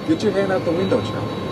Get your hand out the window, child.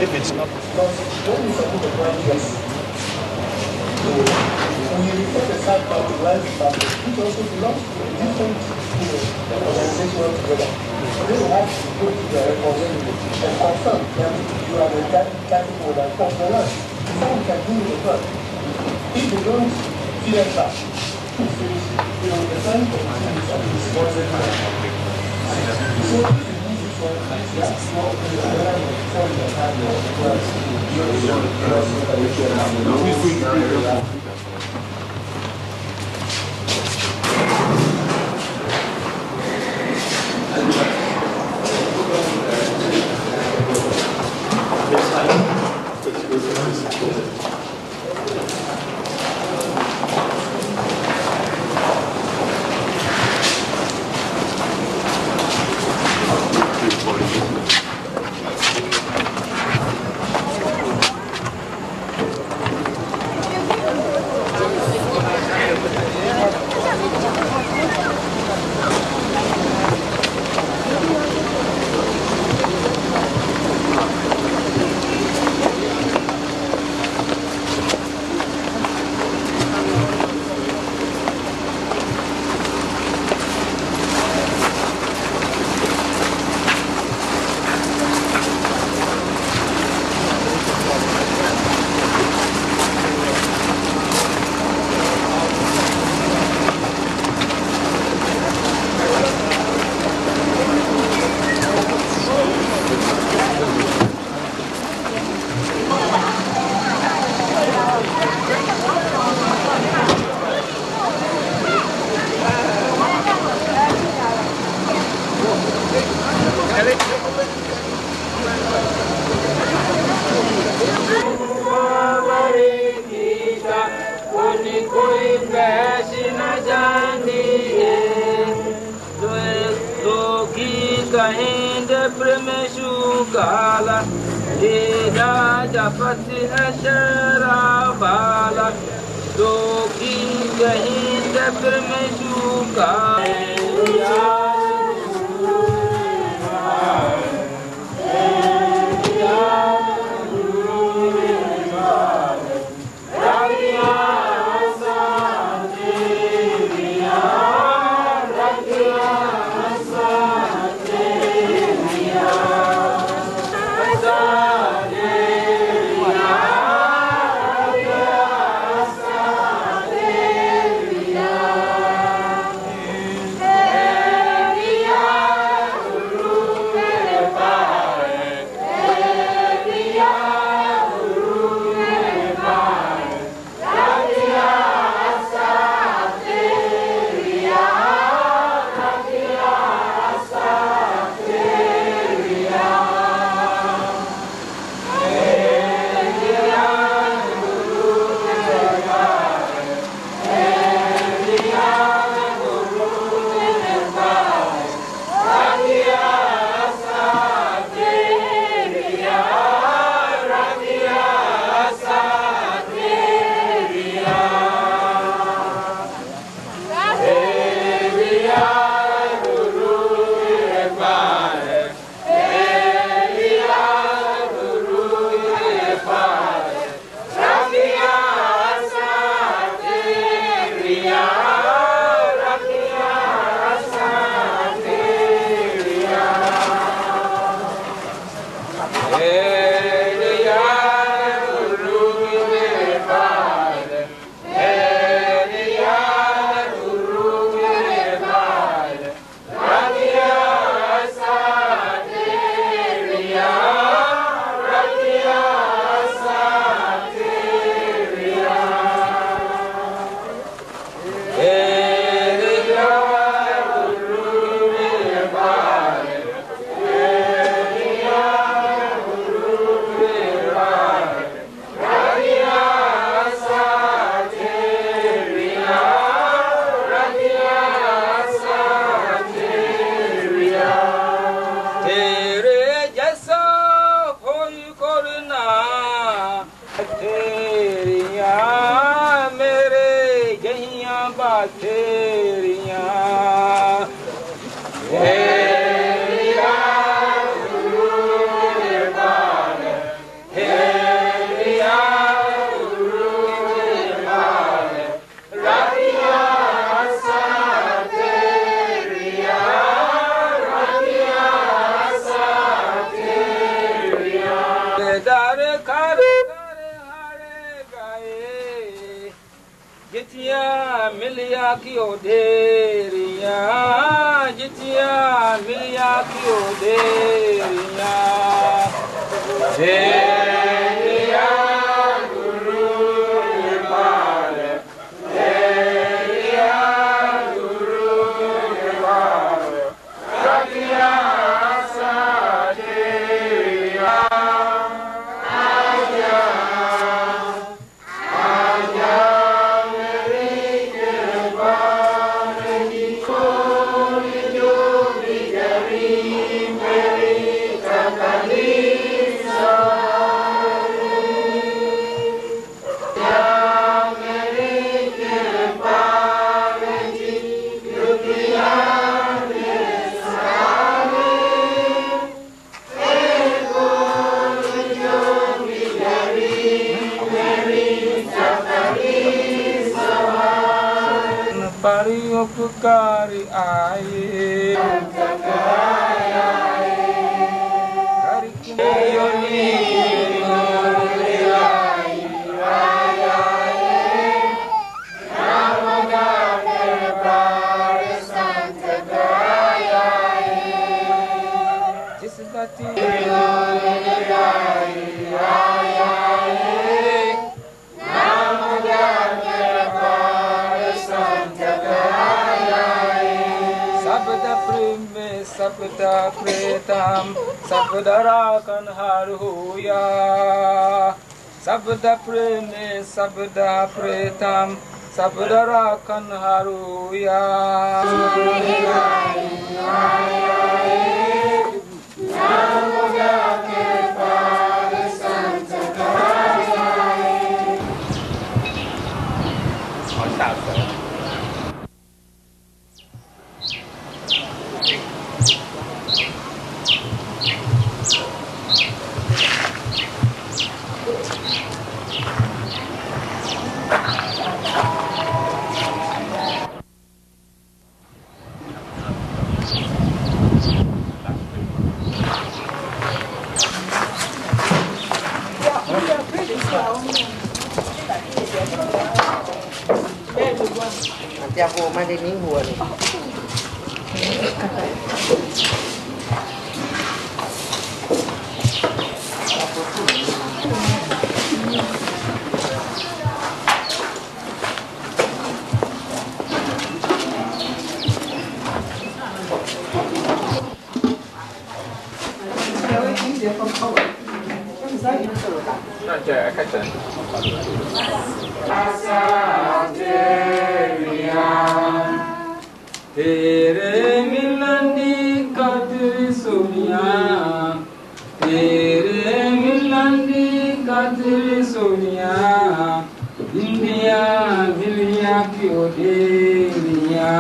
If it's not. When you refer the side part to life family, which also belongs to a different organization altogether. They will have to go to the representative and confirm that you are the Catholic holder of the land. Before we can do the work. If they don't see that back, they will defend the activities of this sponsored land. So if you use this one, that's not the land before you have your class. bateria. Jitia milia kioderia, jitia milia kioderia. Deria guru nepale, deria guru nepale, rakia saderia. Pari opukari aye, kari kumiyoni Sabda pretam, sabda rakan haruya. Sabda preme, sabda pretam, sabda rakan haruya. Nanti aku mandi minggu nih. Tere milandi kadri sonia, tere milandi kadri sonia, India milia kioderia,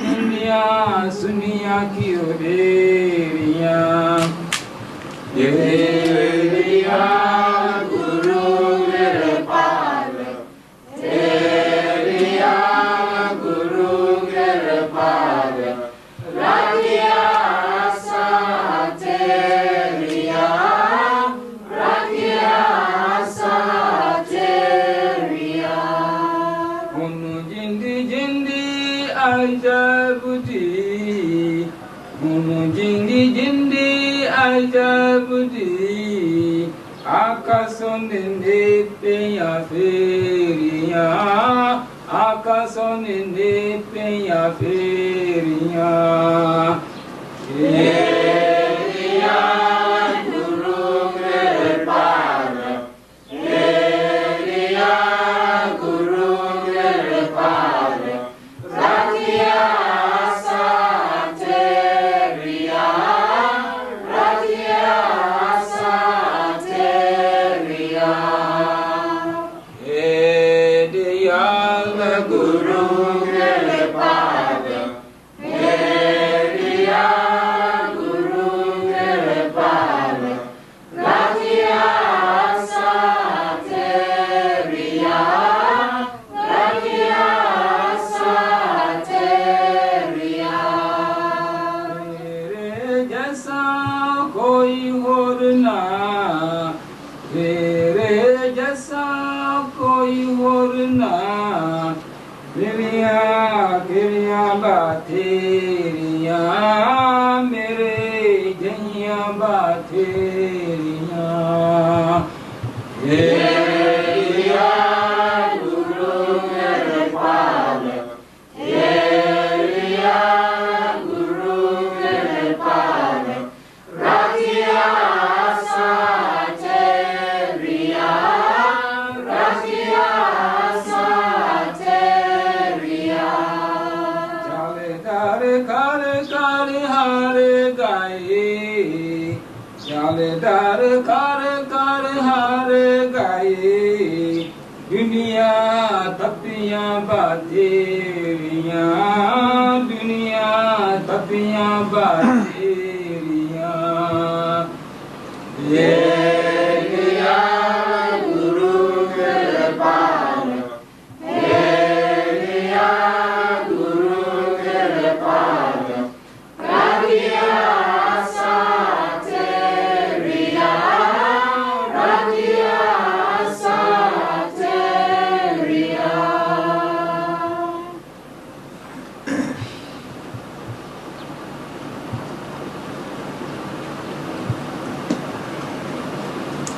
India sunia kioderia, Deria guru repale, Deria guru repale, Rakia sateria, Rakia sateria. Unu jindi jindi Ajaibudi, Unu jindi jindi Ajaibudi, Akasoninde peya feria, Akasoninde peya feria. Feria guru krepala, feria guru krepala, Rakia sateria, Rakia sateria. Guru कृपाल तेरिया गुरु कृपाल राजिया सा तेरिया राजिया सा तेरिया तेरे जैसा कोई और ना, तेरे जैसा कोई और ना, तेरिया तेरिया बातेरिया मेरे जइया बातेरिया तेरिया गुरु कृपाल तेरिया गुरु कृपाल राजिया सा तेरिया राजिया सा तेरिया चालेदार कर कर हार गाए, चालेदार कर कर हार गाए, दुनिया तपिया बातेरिया दुनिया तपिया बातेरिया तेरिया गुरु कृपाल तेरिया गुरु कृपाल राजिया सा तेरिया राजिया सा तेरिया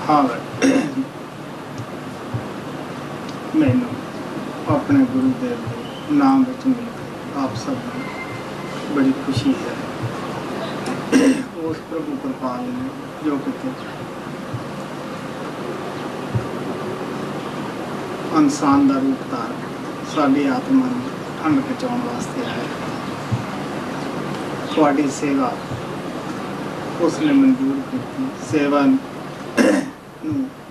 हाँ मैनू अपने गुरुदेव के नाम विच मिल के आप सब ਨੂੰ बड़ी खुशी है। उस प्रभु कृपाल ने जो किते इंसान का रूप धार साडी आत्मा ਨੂੰ ठंड पहुँचाने वास्ते आए। थोड़ी सेवा उसने मंजूर की सेवा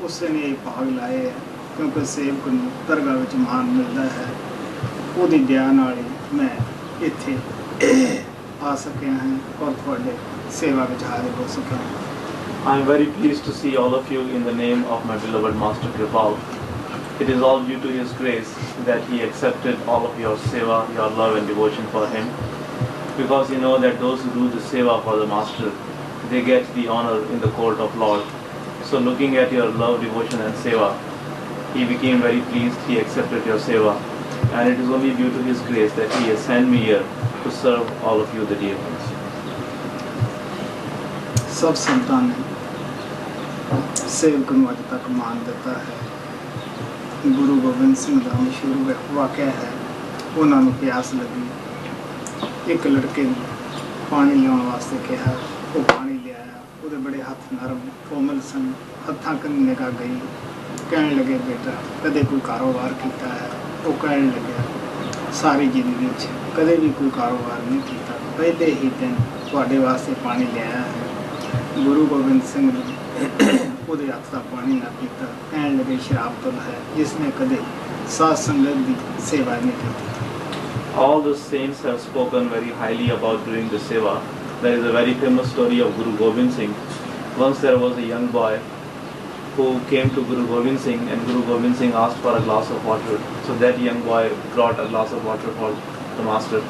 उसने भाग लाए है क्योंकि सेवक ਨੂੰ दरगाह ਵਿੱਚ ਮਾਨ ਮਿਲਦਾ ਹੈ। ਉਹਦੀ ਦਇਆ ਨਾਲ ਹੀ ਮੈਂ ਇੱਥੇ ਆ ਸਕਿਆ ਹਾਂ ਔਰ ਤੁਹਾਡੇ ਸੇਵਾ ਵਿੱਚ ਹਾਜ਼ਰ ਹੋ ਸਕਿਆ ਹਾਂ। I am very pleased to see all of you in the name of my beloved Master Kripal. It is all due to His grace that He accepted all of your seva, your love and devotion for Him. Because you know that those who do the seva for the Master, they get the honor in the court of Lord. So looking at your love, devotion and seva, He became very pleased, He accepted your seva. And it is only due to His grace that He has sent me here to serve all of you, the dear ones. सब संतान ने सेवक ਨੂੰ ਅੱਜ ਤੱਕ ਮਾਨ ਦਿੱਤਾ ਹੈ। ਗੁਰੂ ਗੋਬਿੰਦ ਸਿੰਘ ਦਾ ਮਸ਼ਹੂਰ ਵਾਕਿਆ ਹੈ। ਉਹਨਾਂ ਨੂੰ ਪਿਆਸ ਲੱਗੀ, ਇੱਕ ਲੜਕੇ ਨੂੰ ਪਾਣੀ ਲਿਆਉਣ ਵਾਸਤੇ ਕਿਹਾ, ਉਹ ਪਾਣੀ ਲਿਆਇਆ। ਉਹਦੇ ਬੜੇ ਹੱਥ ਨਰਮ ਕੋਮਲ ਸਨ, ਹੱਥਾਂ ਕੰਨੀ ਨਿਗਾਹ ਗਈ। ਕਹਿਣ ਲੱਗੇ ਬੇਟਾ ਕਦੇ ਕੋਈ ਕਾਰੋਬਾਰ ਕੀਤਾ ਹੈ? ਉਹ ਕਹਿਣ ਲੱਗਿਆ ਸਾਰੀ ਜ਼ਿੰਦਗੀ ਵਿੱਚ ਕਦੇ ਵੀ ਕੋਈ ਕਾਰੋਬਾਰ ਨਹੀਂ ਕੀਤਾ, ਪਹਿਲੇ ਹੀ ਦਿਨ ਤੁਹਾਡੇ ਵਾਸਤੇ ਪਾਣੀ ਲਿਆਇਆ ਹੈ। ਗੁਰੂ ਗੋਬਿੰਦ ਸਿੰਘ ਨੇ ਉਹਦੇ ਹੱਥ ਦਾ ਪਾਣੀ ਨਾ ਪੀਤਾ। ਕਹਿਣ ਲੱਗੇ ਸ਼ਰਾਬ ਤੋਂ ਹੈ ਜਿਸਨੇ ਕਦੇ ਸਾਧ ਸੰਗਤ ਦੀ ਸੇਵਾ ਨਹੀਂ ਕੀਤੀ। All the saints have spoken very highly about doing the seva. There is a very famous story of Guru Gobind Singh. Once there was a young boy who came to Guru Gobind Singh and Guru Gobind Singh asked for a glass of water. So that young boy brought a glass of water for the master.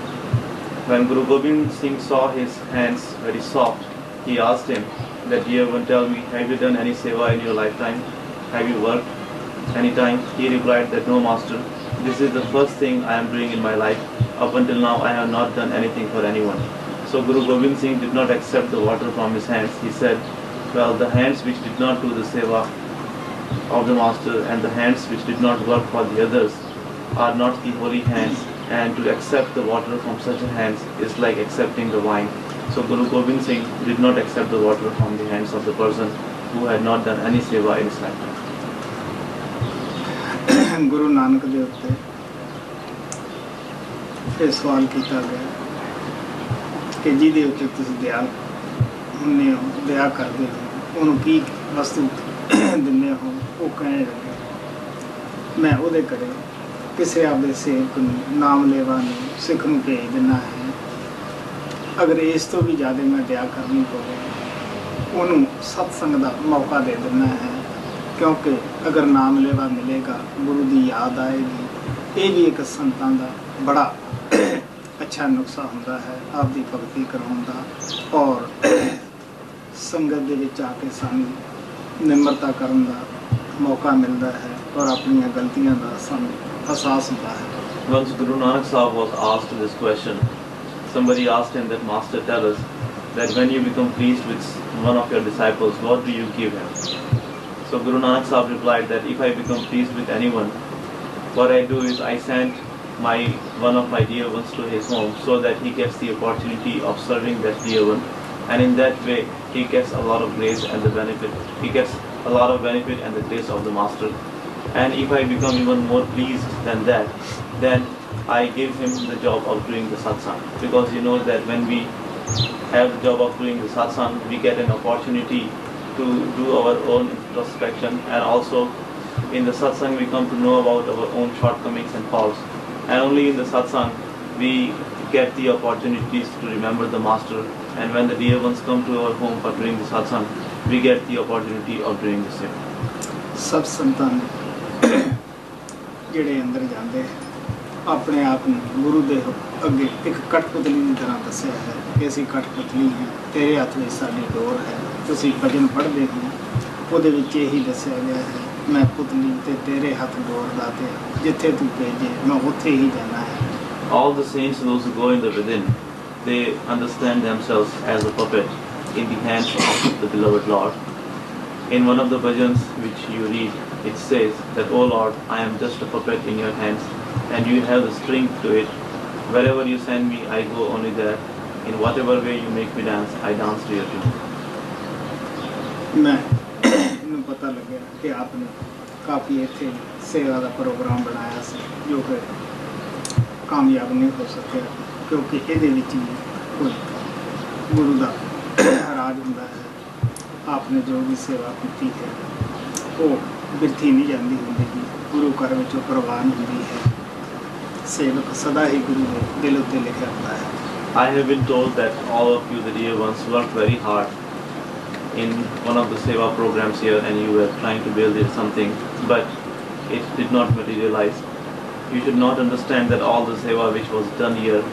When Guru Gobind Singh saw his hands very soft, he asked him that, dear one, tell me, have you done any seva in your lifetime? Have you worked any time? He replied that, no master, this is the first thing I am doing in my life. Up until now I have not done anything for anyone. So Guru Gobind Singh did not accept the water from his hands. He said, well, the hands which did not do the seva of the master and the hands which did not work for the others are not the holy hands, and to accept the water from such hands is like accepting the wine. So Guru Gobind Singh did not accept the water from the hands of the person who had not done any seva in his lifetime. Guru Nanak ਦੇ ਉੱਤੇ ਇਹ ਸਵਾਲ ਕੀਤਾ ਗਿਆ ਕਿ ਜਿਹਦੇ ਉੱਤੇ ਤੁਸੀਂ ਦਇਆ ਹੁੰਦੇ ਹੋ, ਦਇਆ ਕਰਦੇ ਹੋ, ਉਹਨੂੰ ਕੀ ਵਸਤੂ ਦਿੰਦੇ ਹੋ? ਉਹ ਕਹਿਣ ਲੱਗੇ ਮੈਂ ਉਹਦੇ ਘਰੇ ਕਿਸੇ ਆਪਦੇ ਸੇਵਕ ਨੂੰ ਨਾਮ ਲੇਵਾ ਨੂੰ ਸਿੱਖ ਨੂੰ ਭੇਜ ਦਿੰਦਾ ਹੈ। ਅਗਰ ਇਸ ਤੋਂ ਵੀ ਜ਼ਿਆਦਾ ਮੈਂ ਦਇਆ ਕਰਨੀ ਪਵੇ ਉਹਨੂੰ ਸਤਸੰਗ ਦਾ ਮੌਕਾ ਦੇ ਦਿੰਦਾ ਹੈ, ਕਿਉਂਕਿ ਅਗਰ ਨਾਮ ਲੇਵਾ ਮਿਲੇਗਾ ਗੁਰੂ ਦੀ ਯਾਦ ਆਏਗੀ। ਇਹ ਵੀ ਇੱਕ ਸੰਤਾਂ ਦਾ ਬੜਾ ਅੱਛਾ ਨੁਕਸਾ ਹੁੰਦਾ ਹੈ ਆਪਦੀ ਭਗਤੀ ਕਰਾਉਣ ਦਾ, ਔਰ ਸੰਗਤ ਦੇ ਵਿੱਚ ਆ ਕੇ ਸਾਨੂੰ ਨਿਮਰਤਾ ਕਰਨ ਦਾ ਮੌਕਾ ਮਿਲਦਾ ਹੈ ਔਰ ਆਪਣੀਆਂ ਗਲਤੀਆਂ ਦਾ ਸਾਨੂੰ ਅਹਿਸਾਸ ਹੁੰਦਾ ਹੈ। Once Guru Nanak Sahib was asked this question, somebody asked him that, Master, tell us that when you become pleased with one of your disciples, what do you give him? So Guru Nanak Sahib replied that if I become pleased with anyone, what I do is I send one of my dear ones to his home so that he gets the opportunity of serving that dear one, and in that way he gets a lot of grace and the benefit. He gets a lot of benefit and the grace of the Master. And if I become even more pleased than that, then I give him the job of doing the satsang, because you know that when we have the job of doing the satsang, we get an opportunity to do our own introspection, and also in the satsang we come to know about our own shortcomings and faults, and only in the satsang we get the opportunities to remember the Master, and when the dear ones come to our home for doing the satsang, we get the opportunity of doing the same. ਸਭ ਸੰਤਾਂ ਨੇ ਜਿਹੜੇ ਅੰਦਰ ਜਾਂਦੇ ਆਪਣੇ ਆਪ ਨੂੰ ਗੁਰੂ ਦੇ ਅੱਗੇ ਇੱਕ ਕਠਪੁਤਲੀ ਦੀ ਤਰ੍ਹਾਂ ਦੱਸਿਆ ਹੈ ਕਿ ਅਸੀਂ ਕਠਪੁਤਲੀ ਹਾਂ, ਤੇਰੇ ਹੱਥ ਵਿੱਚ ਸਾਡੀ ਡੋਰ ਹੈ। ਤੁਸੀਂ ਭਜਨ ਪੜ੍ਹਦੇ ਹੋ, ਉਹਦੇ ਵਿੱਚ ਇਹੀ ਦੱਸਿਆ ਗਿਆ ਹੈ, ਮੈਂ ਪੁਤਲੀ ਤੇ ਤੇਰੇ ਹੱਥ ਡੋਰ ਦਾ, ਤੇ ਜਿੱਥੇ ਤੂੰ ਭੇਜੇ ਮੈਂ ਉੱਥੇ ਹੀ ਜਾਣਾ ਹੈ। All the saints, those who go in the within, they understand themselves as a puppet in the hands of the beloved Lord. In one of the bhajans which you read, it says that, "O Lord, I am just a puppet in your hands, and you have the strength to it. Wherever you send me, I go only there. In whatever way you make me dance, I dance to your tune." ਮੈਂ ਇਹਨੂੰ ਪਤਾ ਲੱਗਿਆ ਕਿ ਆਪਨੇ ਕਾਫੀ ਇੱਥੇ ਸੇਵਾ ਦਾ programme ਬਣਾਇਆ ਸੀ, ਜੋ ਕਿ ਕਾਮਯਾਬ ਨਹੀਂ ਹੋ ਸਕਿਆ, ਕਿਉਂਕਿ ਇਹਦੇ ਵਿੱਚ ਵੀ ਕੋਈ ਗੁਰੂ ਦਾ ਰਾਜ ਹੁੰਦਾ ਹੈ। आपने जो भी सेवा की है वो बिरथी नहीं जाती होंगी, गुरु घर में प्रवान होती है। सेवक सदा ही गुरु ने दिल उत्ते लिखा होता है। I have been told that all of you, the dear ones, worked very hard in one of the seva programs here, and you were trying to build it something, but it did not materialize. You should not understand that all the seva which was done here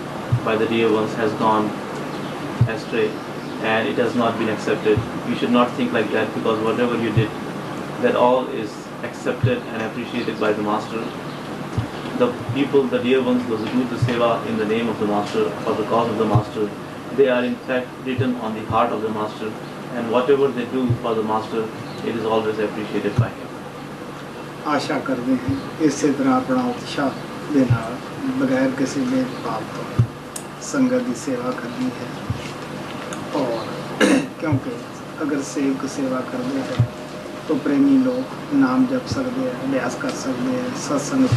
by the dear ones has gone astray, and it has not been accepted. You should not think like that, because whatever you did, that all is accepted and appreciated by the Master. The people, the dear ones, those who do the seva in the name of the Master, for the cause of the Master, they are in fact written on the heart of the Master, and whatever they do for the Master, it is always appreciated by him. आशा करते हैं इसी तरह अपना उत्साह दे नाल बगैर किसी भेदभाव तो संगत की सेवा करनी है। और क्योंकि अगर सेवक सेवा करते हैं तो प्रेमी लोग नाम जप सकते हैं, अभ्यास कर सकते हैं, सत्संग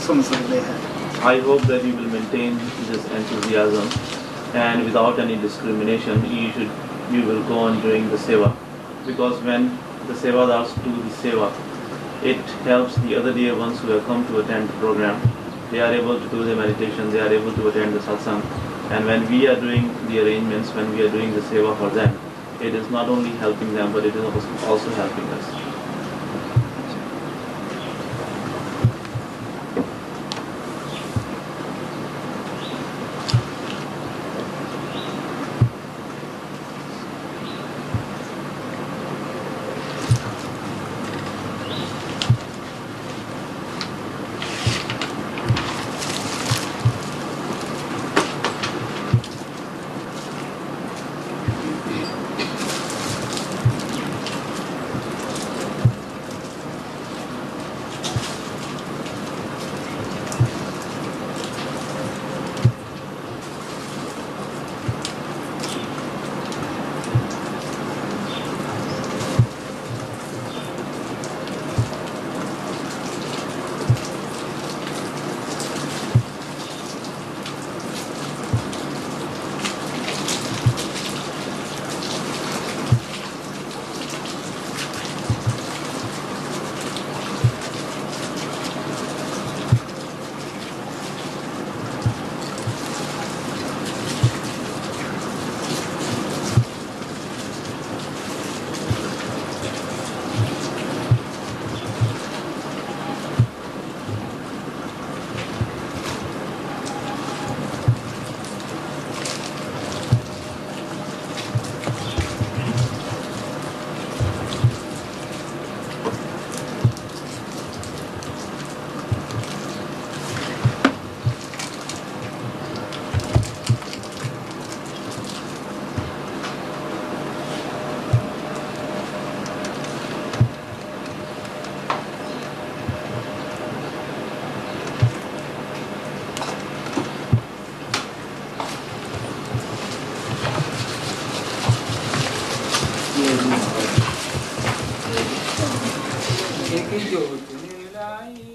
सुन सकते हैं। I hope that you will maintain this enthusiasm, and without any discrimination you will go on doing the seva, because when the sevadars do the seva, it helps the other dear ones who have come to attend the program. They are able to do the meditation, they are able to attend the satsang, and when we are doing the arrangements, when we are doing the seva for them, it is not only helping them, but it is also helping us. जोत लाई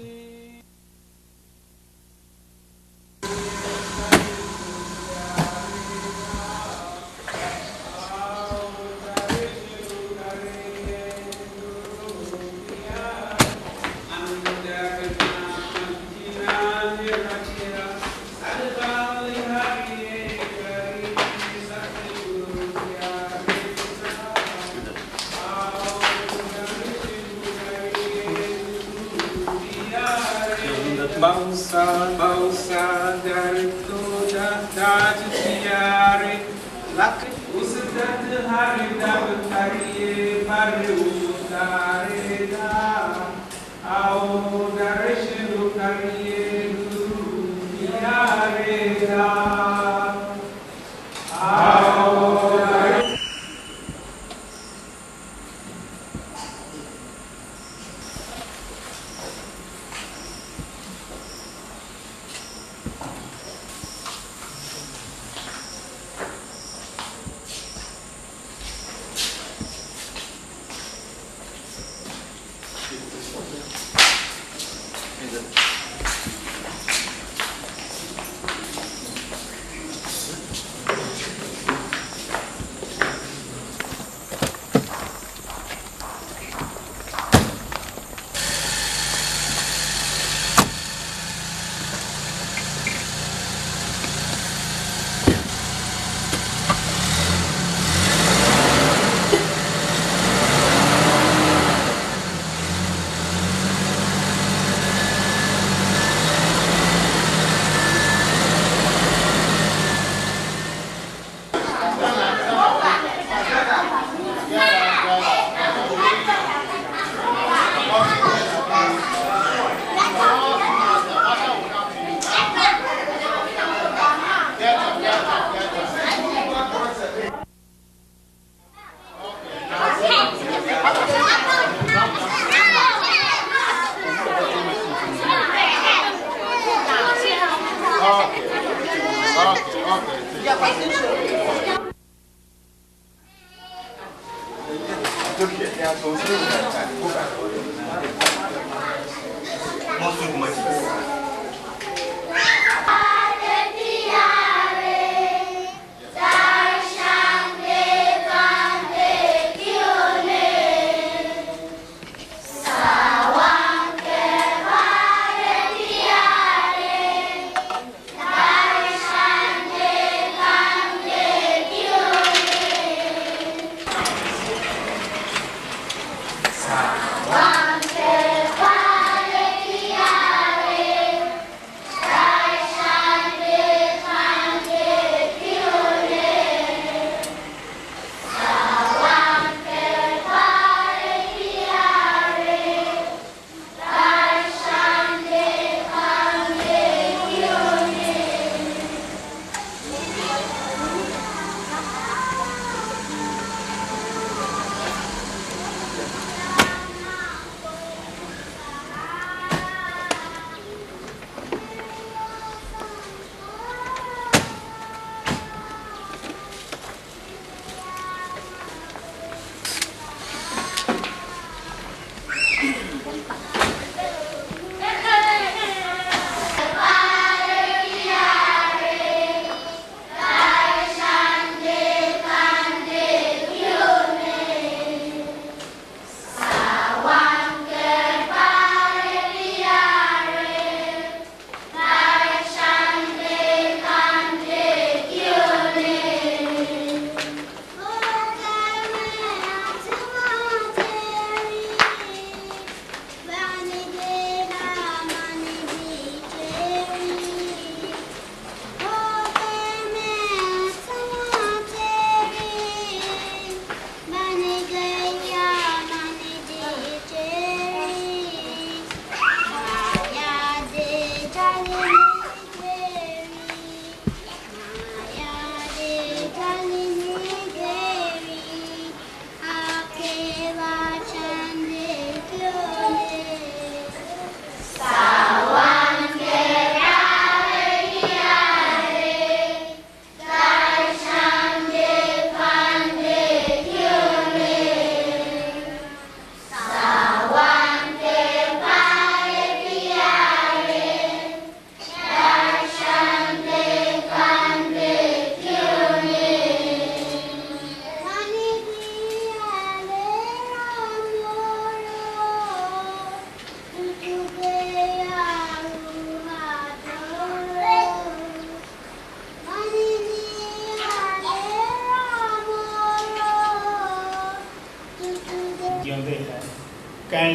Bausa garito da tiare lak usdat hari dab tariye maru tare da ao darshu kariye guru tiare da ao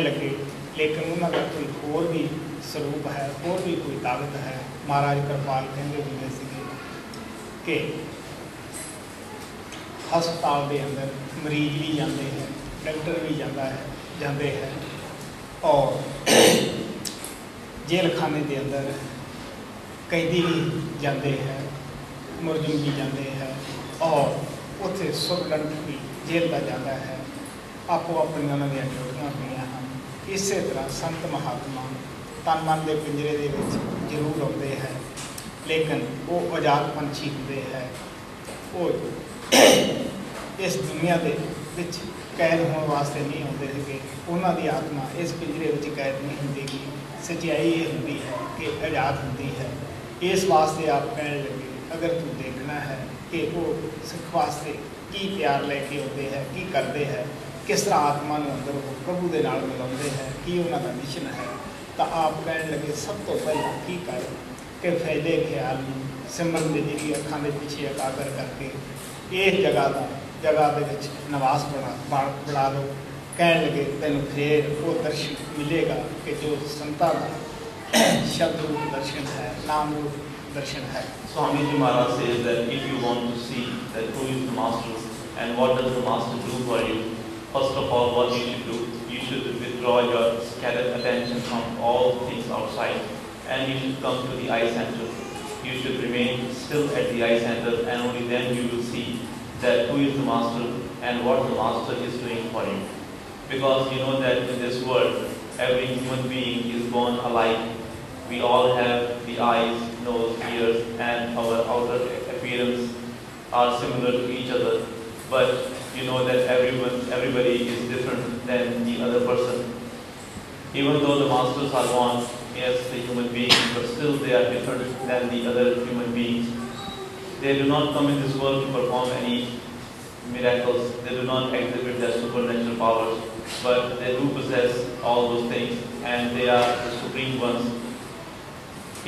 ਕਹਿਣ ਲੱਗੇ ਲੇਕਿन ਉਹਨਾਂ ਦਾ ਕੋਈ ਹੋਰ ਵੀ ਸਰੂਪ ਹੈ, ਹੋਰ ਵੀ ਕੋਈ ਤਾਕਤ ਹੈ। ਮਹਾਰਾਜ ਕਿਰਪਾਲ ਕਹਿੰਦੇ ਹੁੰਦੇ ਸੀਗੇ ਕਿ ਹਸਪਤਾਲ ਦੇ ਅੰਦਰ ਮਰੀਜ਼ ਵੀ ਜਾਂਦੇ ਹੈ, ਡਾਕਟਰ ਵੀ ਜਾਂਦੇ ਹੈ ਔਰ ਜੇਲ੍ਹ ਖਾਨੇ ਦੇ ਅੰਦਰ कैदी भी जाते हैं, मुलजिम भी जाते हैं और उत्थे सुरगंध भी जेल का जाता है। आपो अपन उन्होंने ड्यूटियां हुई हैं। इस तरह संत महात्मा तन मन के पिंजरे दे विच जरूर आते हैं लेकिन वो आज़ाद पंछी होंगे है। वो इस दुनिया के विच कैद होने वास्ते नहीं आते थे। उन्हों की आत्मा इस पिंजरे विच कैद नहीं होंगी। सच्चाई ये होंगी है कि आज़ाद होंगी है। इस वास्ते आप कहने लगे अगर तू देखना है कि वो सिख वास्ते की प्यार लैके आते हैं, की करते हैं, किस तरह आत्मा को अंदर वो प्रभु के नाल मिलाते हैं, की उन्होंने मिशन है, तो आप कहने लगे सब तो पहले की कर कि फैले ख्याल में सिमरन के जरिए अखां के पीछे एकागर करके इस जगह के निवास बना लो। कहने लगे तेन फिर वो दर्शन मिलेगा कि जो संतां का शब्द रूप दर्शन है, नाम रूप दर्शन है। Swami Ji Maharaj says that if you want to see that who is the master and what does the master do for you, first of all what you should do, you should withdraw your scattered attention from all things outside and you should come to the eye center. You should remain still at the eye center and only then you will see that who is the master and what the master is doing for you. Because you know that in this world every human being is born alike. We all have the eyes, nose, ears, and our outer appearance are similar to each other. But you know that everybody is different than the other person. Even though the masters are born as the human beings, but still they are different than the other human beings. They do not come in this world to perform any miracles. They do not exhibit their supernatural powers, but they do possess all those things, and they are the supreme ones.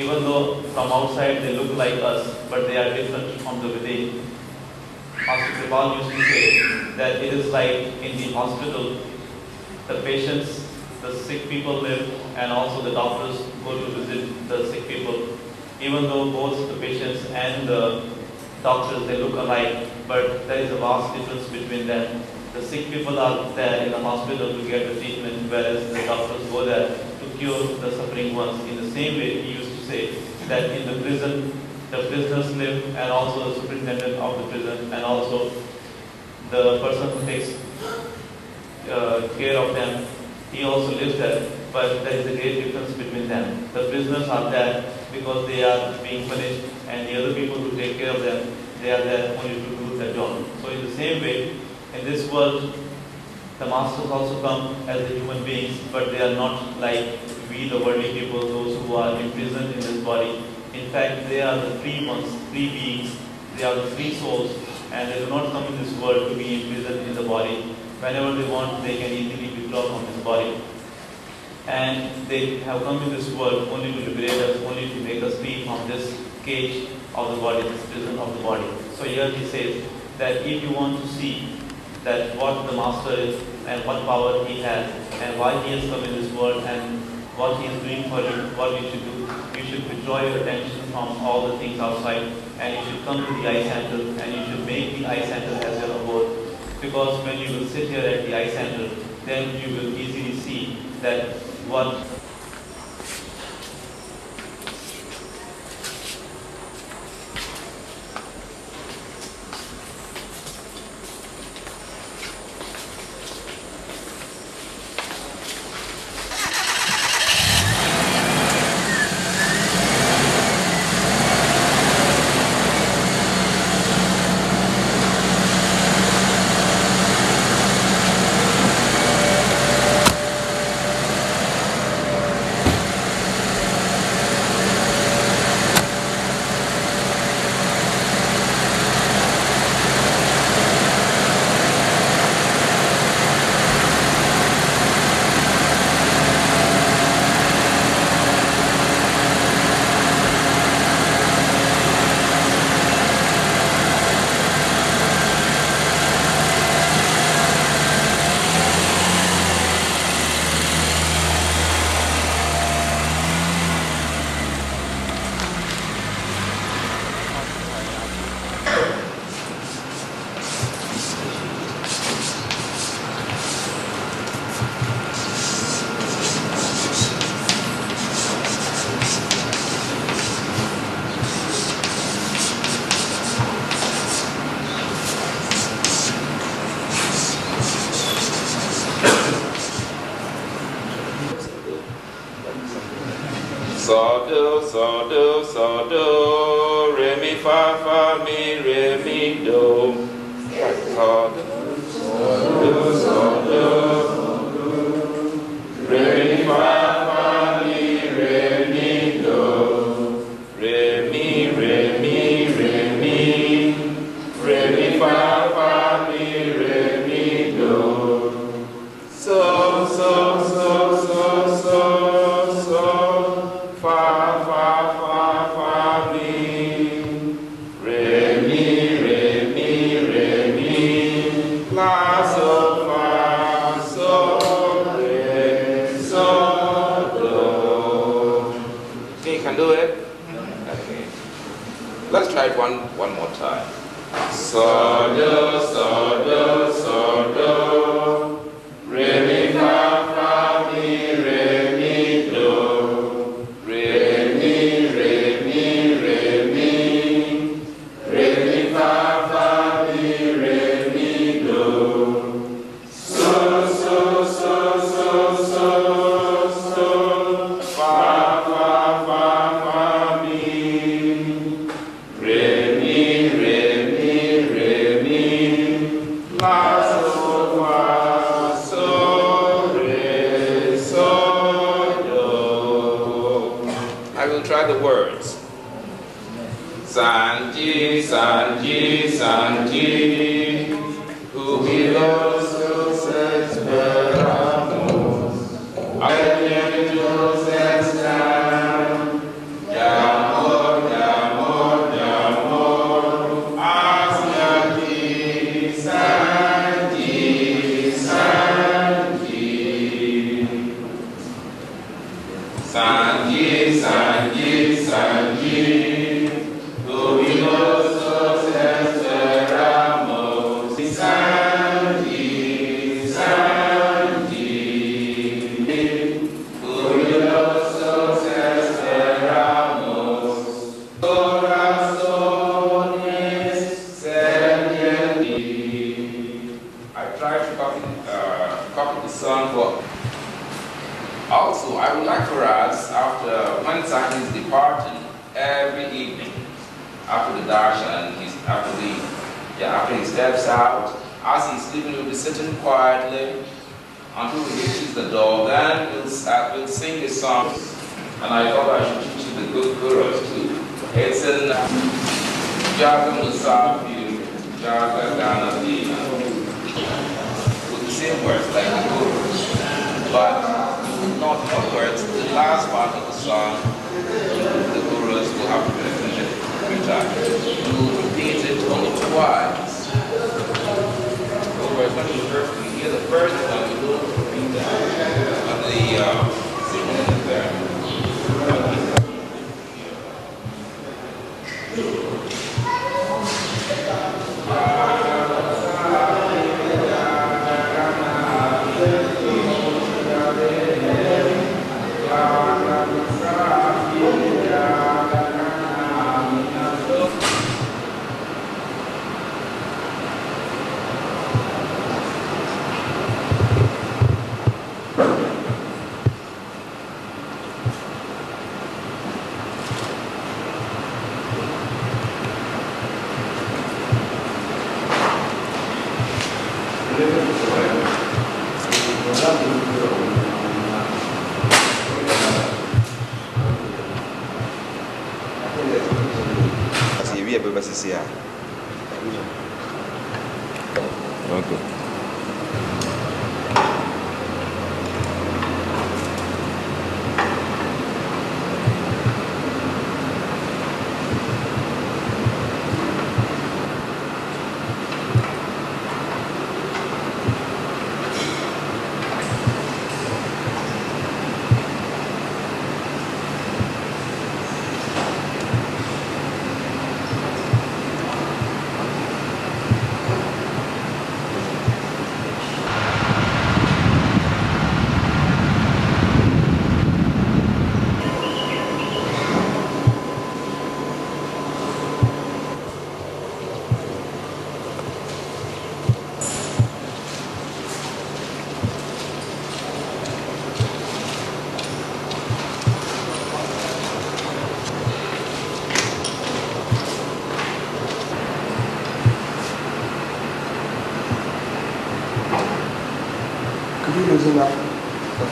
Even though from outside they look like us, but they are different from the within. Master Kripal used to say that it is like in the hospital, the patients, the sick people live, and also the doctors go to visit the sick people. Even though both the patients and the doctors, they look alike, but there is a vast difference between them. The sick people are there in the hospital to get the treatment, whereas the doctors go there to cure the suffering ones. In the same way, he used to say that in the prison, the prisoners live, and also the superintendent of the prison, and also the person who takes care of them, he also lives there. But there is a great difference between them. The prisoners are there because they are being punished, and the other people who take care of them, they are there only to do their job. So in the same way, in this world, the masters also come as the human beings, but they are not like we, the worldly people, those who are imprisoned in this body. In fact, they are the free ones, free beings. They are the free souls, and they do not come in this world to be imprisoned in the body. Whenever they want, they can easily withdraw from this body. And they have come in this world only to liberate us, only to make us free from this cage of the body, this prison of the body. So here he says that if you want to see that what the master is and what power he has and why he has come in this world and what he is doing for you, what you should do, you should withdraw your attention from all the things outside and you should come to the eye center and you should make the eye center as your abode. Because when you will sit here at the eye center, then you will easily see that what so do, re mi fa fa mi re mi do. So do, re mi fa fa mi re mi do. Re mi re mi re mi, re mi fa fa mi re mi do. So fa fa fa fa mi, re mi la so fa so re so do. Okay, you can do it. Okay, let's try it one more time. So do re mi fa fa mi re mi do. Re mi re mi fa fa mi re mi do. So fa fa mi. Re mi la so fa so re so do. I will try the words. Sanji, jubilosos esperamos. Alegros están, de amor, hacia ti, Sanji. Jubilosos esperamos. Sanji. Jubilosos esperamos. Corazones servirán. I tried to copy the song, but also I would like for us, after when Sant is departing, every evening, after the darshan, after he steps out, as he's sleeping, we'll be sitting quietly until he reaches the door. Then we'll sing a song, and I thought I should teach you the good chorus too. It's in Jaga Musafi, Jaga Ganadina, with the same words like the chorus, but not words. The last part of the song, the chorus will have to be finished every time. You repeat it only twice. Otherwise, when you hear the first one, you don't repeat that. And the second and the third. Okay.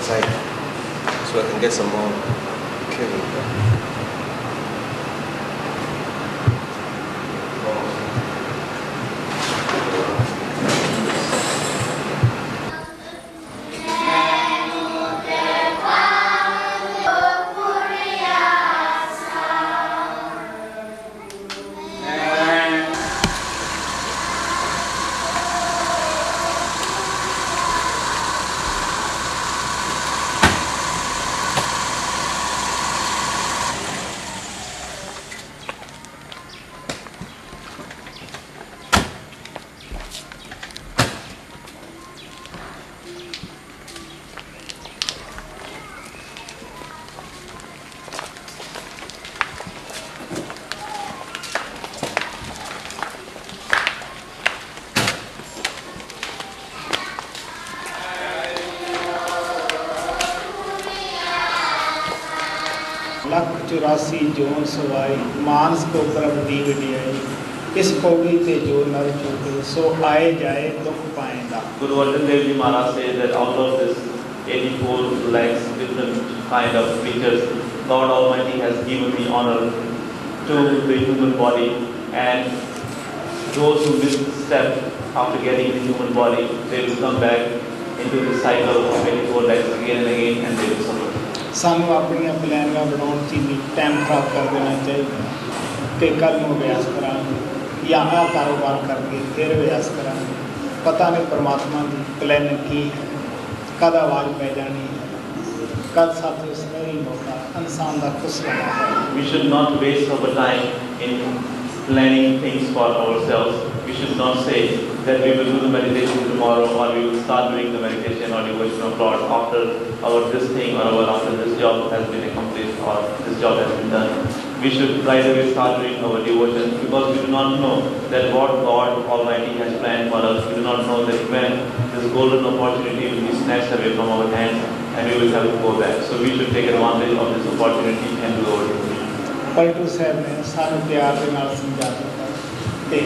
outside so I can get some more killing. Lakh 84 zone Sawai मानस को प्रभ दी वडियाई इस पौड़ी ते जो नर चूके सो आए जाए दुख पाएंदा. Guru Arjan Dev Ji Maharaj says that out of this 84 lakhs different kind of features, God Almighty has given me honor to the human body, and those who misstep after getting the human body, they will come back into the cycle of 84 lakhs again and again, and they will suffer. ਸਾਨੂੰ ਆਪਣੀਆਂ ਪਲੈਨਿੰਗਾਂ ਬਣਾਉਣ 'ਚ ਵੀ time ਖਰਾਬ ਕਰ ਦੇਣਾ ਚਾਹੀਦਾ ਕਿ ਕੱਲ੍ਹ ਨੂੰ ਅਭਿਆਸ ਕਰਾਂਗੇ ਜਾਂ ਆਹ ਕਾਰੋਬਾਰ ਕਰਕੇ ਫਿਰ ਅਭਿਆਸ ਕਰਾਂਗੇ. ਪਤਾ ਨਹੀਂ ਪਰਮਾਤਮਾ ਦੀ ਪਲੈਨਿੰਗ ਕੀ ਹੈ, ਕਦ ਆਵਾਜ਼ ਪੈ ਜਾਣੀ ਹੈ, ਕਦ ਸਾਥੋਂ ਸੁਨਹਿਰੀ ਮੌਕਾ ਇਨਸਾਨ ਦਾ ਖੁਸ਼ ਰਹਿਣਾ ਹੈ. We should not waste our time in planning things for ourselves. We should not say that we will do the meditation tomorrow, or we will start doing the meditation or devotion of God after our this thing or after this job has been accomplished or this job has been done. We should right away start doing our devotion, because we do not know that what God Almighty has planned for us. We do not know that when this golden opportunity will be snatched away from our hands and we will have to go back. So we should take advantage of this opportunity and do our devotion. Paltu ਸਾਹਿਬ ਨੇ ਸਾਨੂੰ ਪਿਆਰ ਦੇ ਨਾਲ ਸਮਝਾ ਦਿੱਤਾ ਤੇ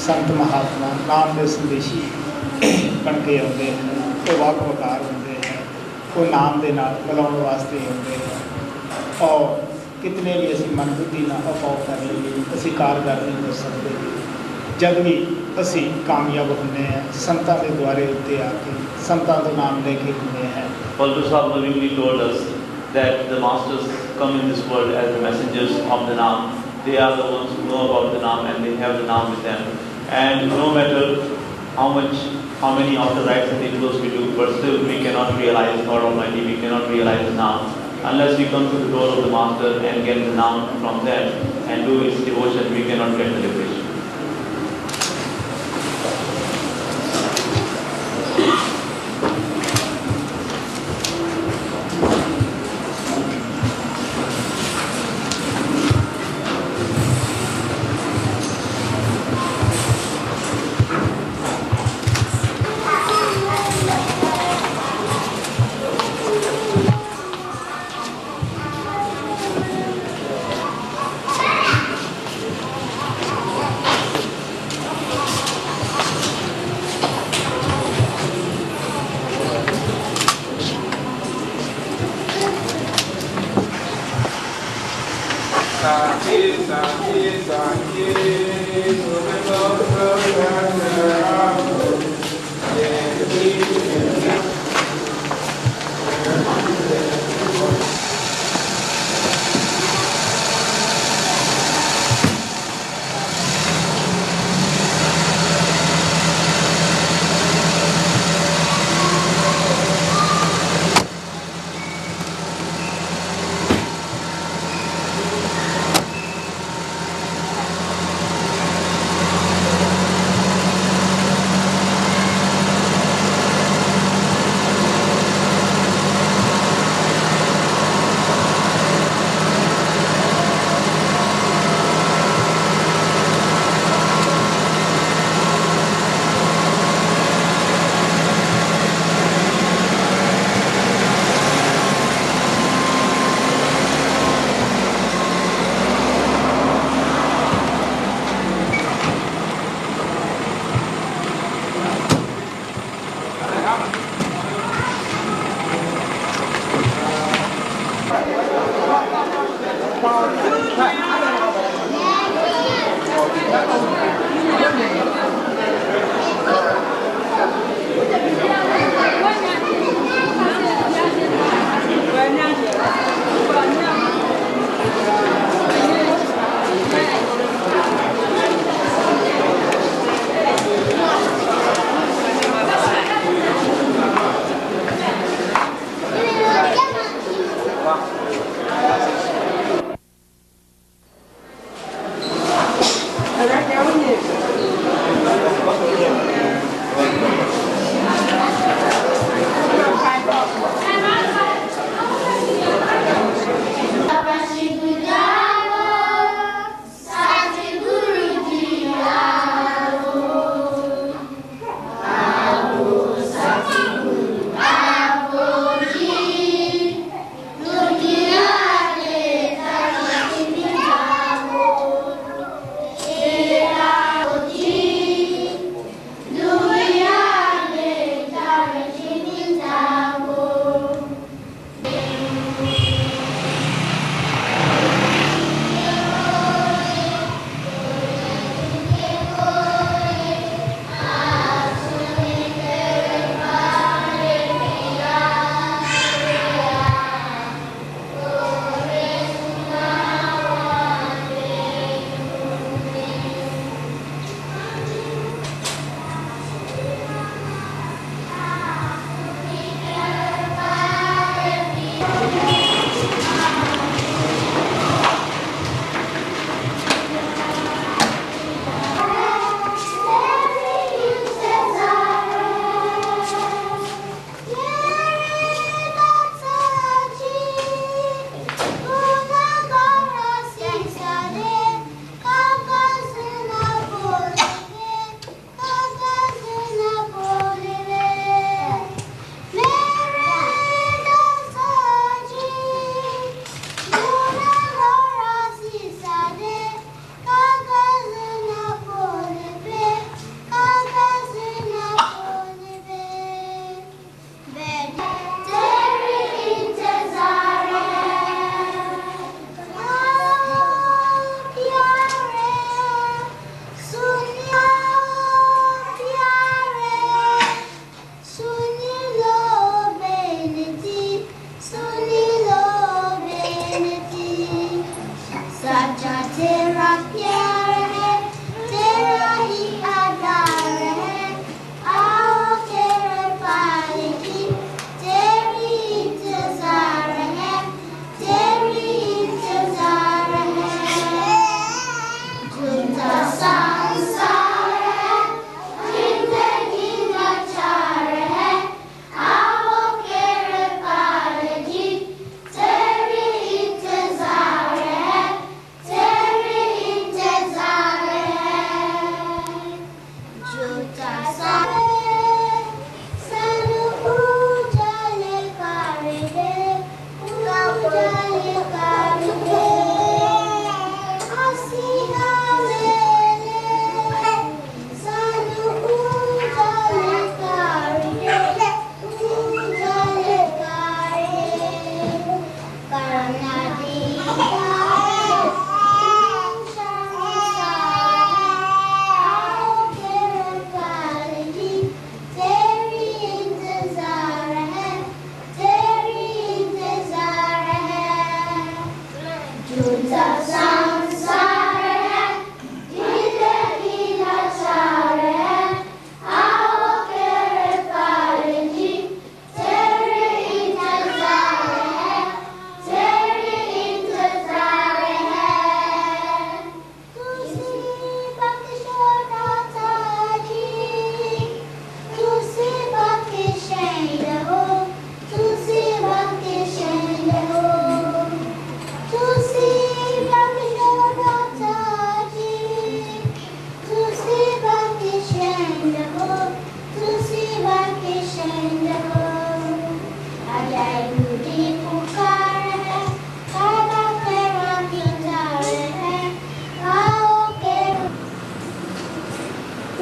ਸੰਤ ਮਹਾਤਮਾ ਨਾਮ ਦੇ ਸੰਦੇਸ਼ੀ ਬਣ ਕੇ ਆਉਂਦੇ ਹਨ, ਉਹ ਵਾਕ ਵਕਾਰ ਹੁੰਦੇ ਹਨ, ਉਹ ਨਾਮ ਦੇ ਨਾਲ ਬੁਲਾਉਣ ਵਾਸਤੇ ਆਉਂਦੇ ਹਨ. ਔਰ ਕਿਤਨੇ ਵੀ ਅਸੀਂ ਮਨ ਬੁੱਧੀ ਨਾਲ ਅਪਾਉ ਕਰ ਲਈਏ, ਅਸੀਂ ਕਾਰਗਰ ਨਹੀਂ ਹੋ ਸਕਦੇ. ਜਦ ਵੀ ਅਸੀਂ ਕਾਮਯਾਬ ਹੁੰਦੇ ਹਾਂ ਸੰਤਾਂ ਦੇ ਦੁਆਰੇ ਉੱਤੇ ਆ ਕੇ ਸੰਤਾਂ ਦਾ ਨਾਮ ਲੈ ਕੇ ਹੁੰਦੇ ਹਾਂ. Paltu Sahib lovingly told us that the masters come in this world as the messengers of the Naam. They are the ones who know about the Naam and they have the Naam with them. And no matter how many after rites and rituals we do, but still we cannot realize God Almighty, we cannot realize the Naam. Unless we come to the door of the master and get the Naam from them and do its devotion, we cannot get the liberation.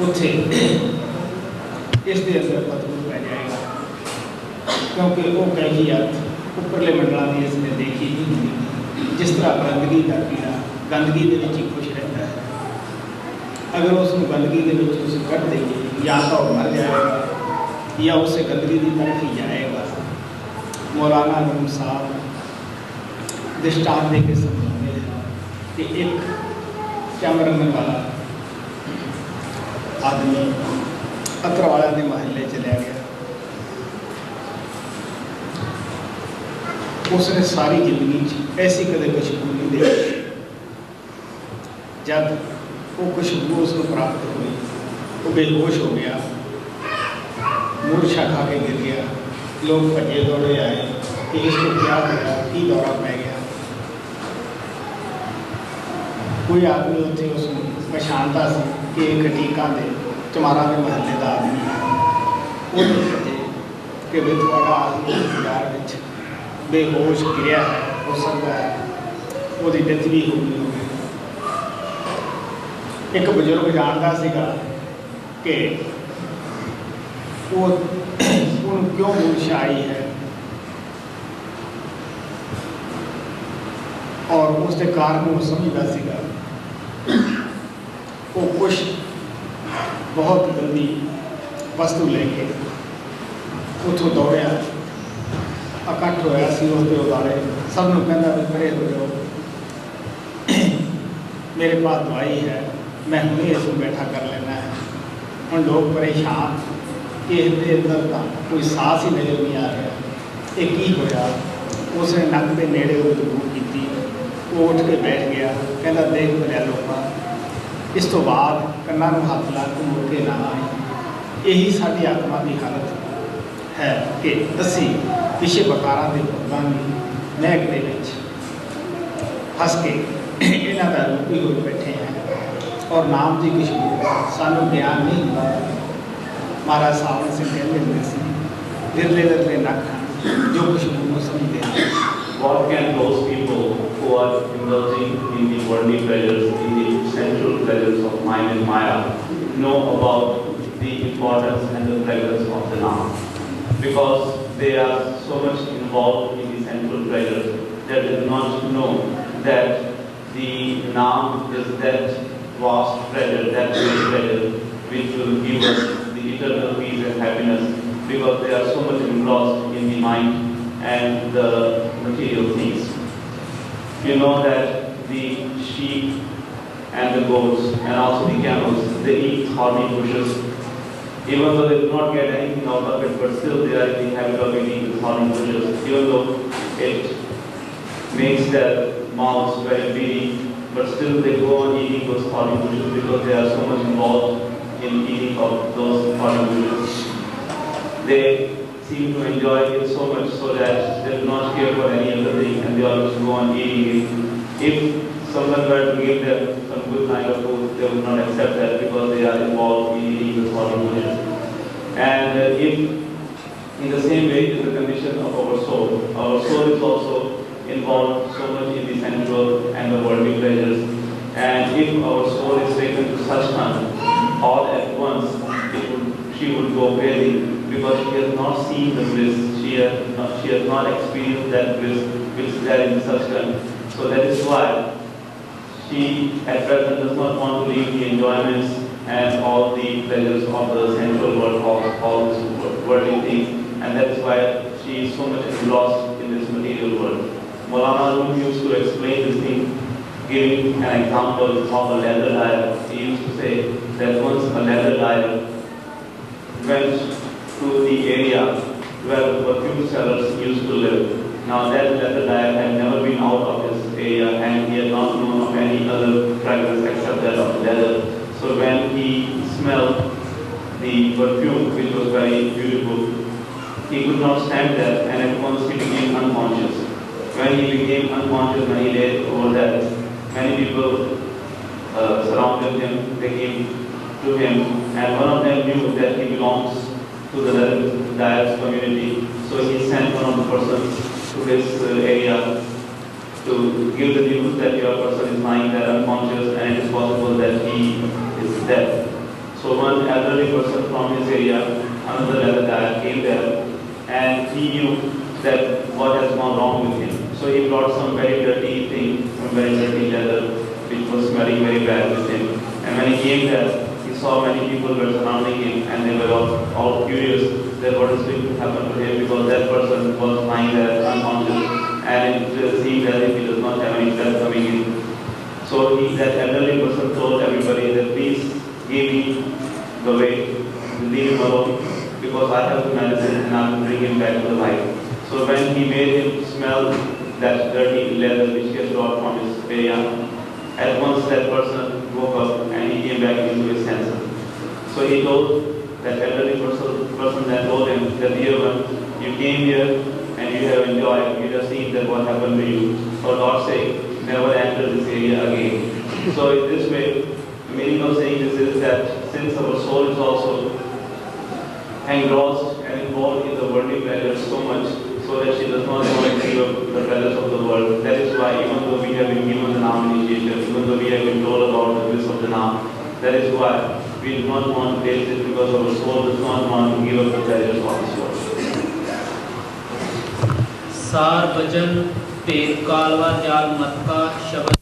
ਉੱਥੇ ਇਸ ਦੇ ਅੰਦਰ ਬਦਬੂ ਪੈ ਜਾਏਗਾ, ਕਿਉਂਕਿ ਉਹ ਕੈਫੀਅਤ ਉੱਪਰਲੇ ਮੰਡਲਾਂ ਦੀ ਇਸ ਨੇ ਦੇਖੀ ਨਹੀਂ ਹੁੰਦੀ। ਜਿਸ ਤਰ੍ਹਾਂ ਗੰਦਗੀ ਦਾ ਕੀੜਾ ਗੰਦਗੀ ਦੇ ਵਿੱਚ ਹੀ ਖੁਸ਼ ਰਹਿੰਦਾ ਹੈ, ਅਗਰ ਉਸ ਨੂੰ ਗੰਦਗੀ ਦੇ ਵਿੱਚ ਤੁਸੀਂ ਕੱਢ ਦੇਈਏ ਜਾਂ ਤਾਂ ਉਹ ਮਰ ਜਾਏਗਾ ਜਾਂ ਉਸੇ ਗੰਦਗੀ ਦੀ तरफ ही जाएगा। मौलाना रूम साहब दृष्टांत दे के समझाते हैं कि एक चमरन वाला आदमी अकरवाला के महल्ले चला गया। उसने सारी जिंदगी ऐसी कदे खुशबू नहीं देखी। जब वो खुशबू उसको प्राप्त हुई, वो बेहोश हो गया, मूर्छा खा के गिर गया। लोग भजे दौड़े आए कि इसको क्या होया, की दौरा पै गया। कोई आदमी उत्थे उसको पछाणता सी कि एक टीका दे चमारा के महल्ले का आदमी है। वो दसे कि भी थोड़ा आदमी बाजार में बेहोश गिरिया है, हो सकता है वो डेथ भी हो गई। एक बजुर्ग जानता सीगा कि वो क्यों मूर्छा आई है और उसके कारण वो समझता सीगा। वो कुछ बहुत गंदी वस्तु लेके उतों दौड़िया, इकट्ठ होया सी उसके उतारे, सबनों कहता भी परे हो जाओ, मेरे पास दवाई है, मैं हुणे इसको बैठा कर लेना है। हम लोग परेशान कि इसके अंदर का कोई सांस ही नजर नहीं आ रहा, एक ही होया। उसने नक के नेड़े वो जरूर की, वो उठ के बैठ गया, कहता देख मेरा लोग इस तो बाद कन्ना में हाथ ला के मुड़ के ना आए। यही साड़ी आत्मा की हालत है कि असी पिछे बकारा के भगवान की महक के हस के इन्हों का रूपी हो बैठे हैं और नाम की खुशबू सानू ज्ञान नहीं होता। महाराज साहब से कहते हुए सी विरले विरले नख जो खुशबू को समझते हैं। What can those people who are indulging in the worldly pleasures, in the sensual pleasures of mind and maya, know about the importance and the fragrance of the Naam? Because they are so much involved in the sensual pleasures that they do not know that the Naam is that vast treasure, that great treasure which will give us the eternal peace and happiness, because they are so much engrossed in the mind and the material things. You know that the sheep and the goats and also the camels, they eat thorny bushes. Even though they do not get anything out of it, but still they are in the habit of eating the thorny bushes, even though it makes their mouths very big, but still they go on eating those thorny bushes because they are so much involved in eating of those thorny bushes. They seem to enjoy it so much so that they do not care for any other thing and they always go on eating it. If someone were to give them some good kind of food, they would not accept that because they are involved in eating the thorny bushes. And if in the same way is the condition of our soul is also involved so much in the sensual and the worldly pleasures. And if our soul is taken to such time, all at once, she would go wailing because she has not seen the bliss, she has not experienced that bliss which is there in such time. So that is why she at present does not want to leave the enjoyments and all the pleasures of the sensual world, all these worldly things, and that is why she is so much engrossed in this material world. Maulana Rum used to explain this thing, giving an example of a leather liar. He used to say that once a leather liar went to the area where the perfume sellers used to live. Now that leather liar had never been out of his area and he had not known of any other fragrance except that of leather. So when he smelled the perfume, which was very beautiful, he could not stand there and at once he became unconscious. When he became unconscious, when he lay over there, many people surrounded him, they came to him, and one of them knew that he belongs to the Dayak's community. So he sent one of the persons to his area to give the news that your person is lying there unconscious and it is possible that he is dead. So one elderly person from his area, another elder guy came there, and he knew that what has gone wrong with him. So he brought some very dirty thing, some very dirty leather, which was smelling very bad with him. And when he came there, he saw many people were surrounding him, and they were all curious that what is going to happen to him, because that person was lying there unconscious, and it seemed as if he does not have any breath coming in. So that elderly person told everybody that please give me the way, leave him alone, because I have the medicine and I will bring him back to life. So when he made him smell that dirty leather which he had brought from his area, at once that person woke up and he came back into his senses. So he told that elderly person that told him that, dear one, you came here and you have enjoyed, you have seen that what happened to you. For God's sake, never enter this area again. So in this way, the meaning of saying this is that since our soul is also engrossed and involved in the worldly pleasures so much, so that she does not want to give up the pleasures of the world. That is why even though we have been given the Naam initiation, even though we have been told about the bliss of the Naam, that is why we do not want to taste it, because our soul does not want to give up the pleasures of this world. सार भजन पेट कालवा जाग मत का शब्द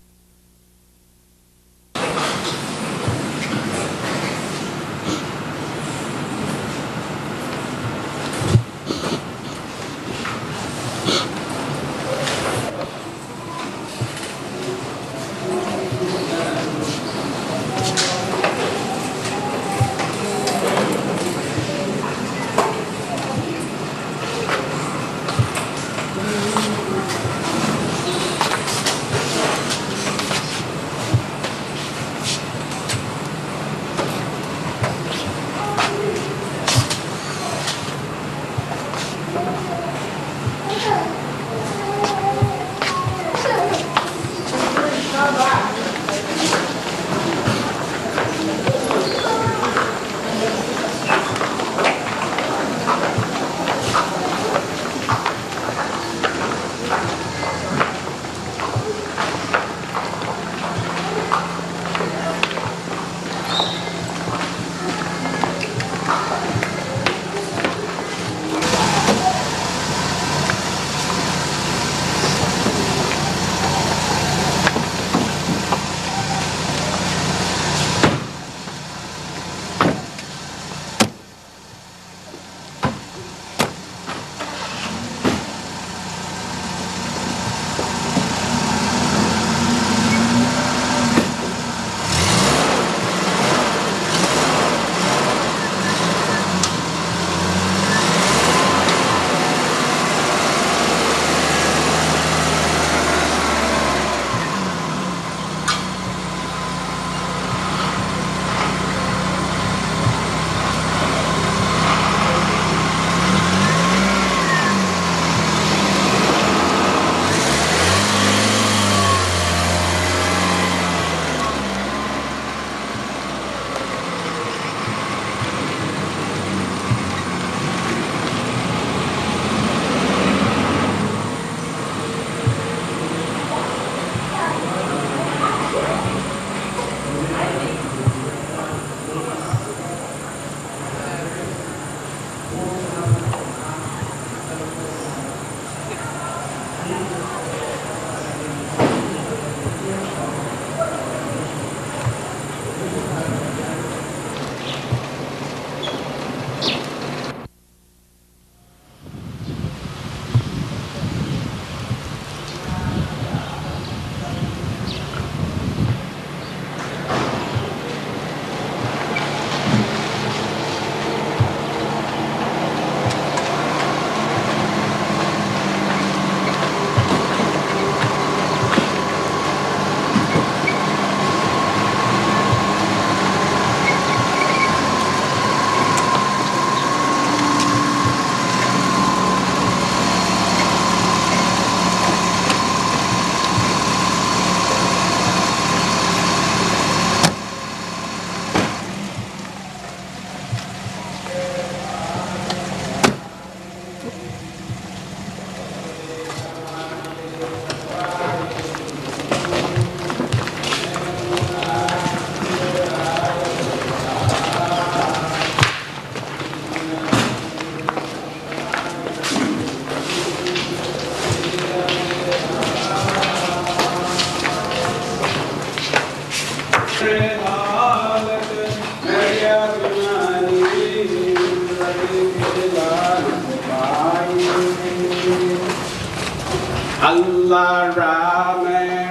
Allah Ram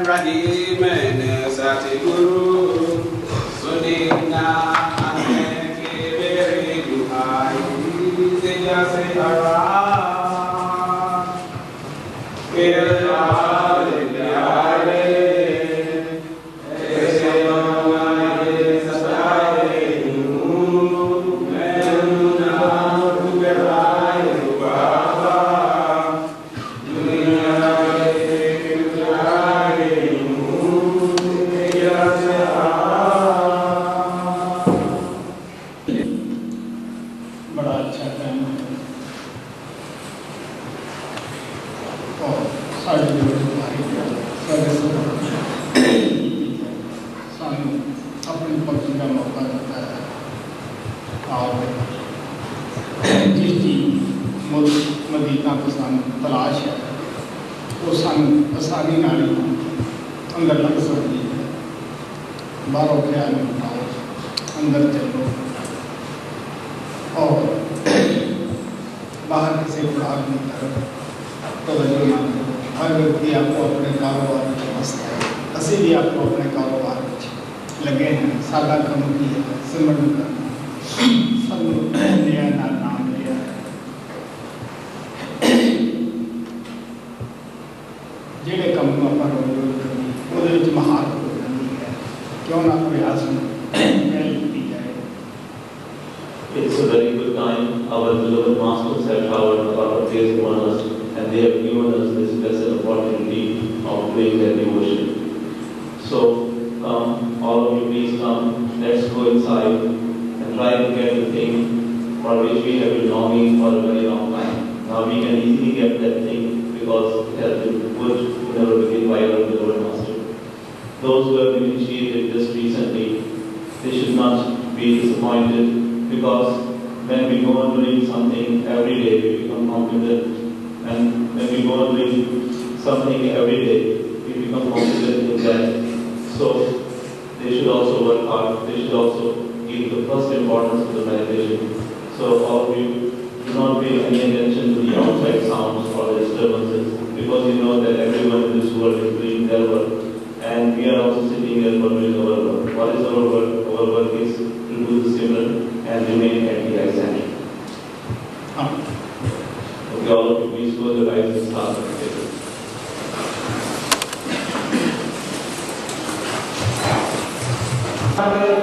Rahim Satguru Sunina Ke Vere Duhai Teja Se Ara It's a very good time. Our beloved masters have showered a lot of praise upon us, and they have given us this blessed opportunity of doing their devotion. So, all of you please come, let's go inside and try to get the thing for which we have been longing for a very long time. Now we can easily get that thing because it has been put in our wicked by our beloved master. Those who have been initiated just recently, they should not be disappointed, because when we go on doing something every day, we become confident. And when we go on doing something every day, we become confident in that. So they should also work hard. They should also give the first importance to the meditation. So all of you, do not pay any attention to the outside sounds or the disturbances, because you know that everyone in this world is doing their work. And we are also sitting here for doing our work. What is our work? Our work is to do the Simran and remain at the right center. Okay, all of you, please close your eyes and start meditating. Amen.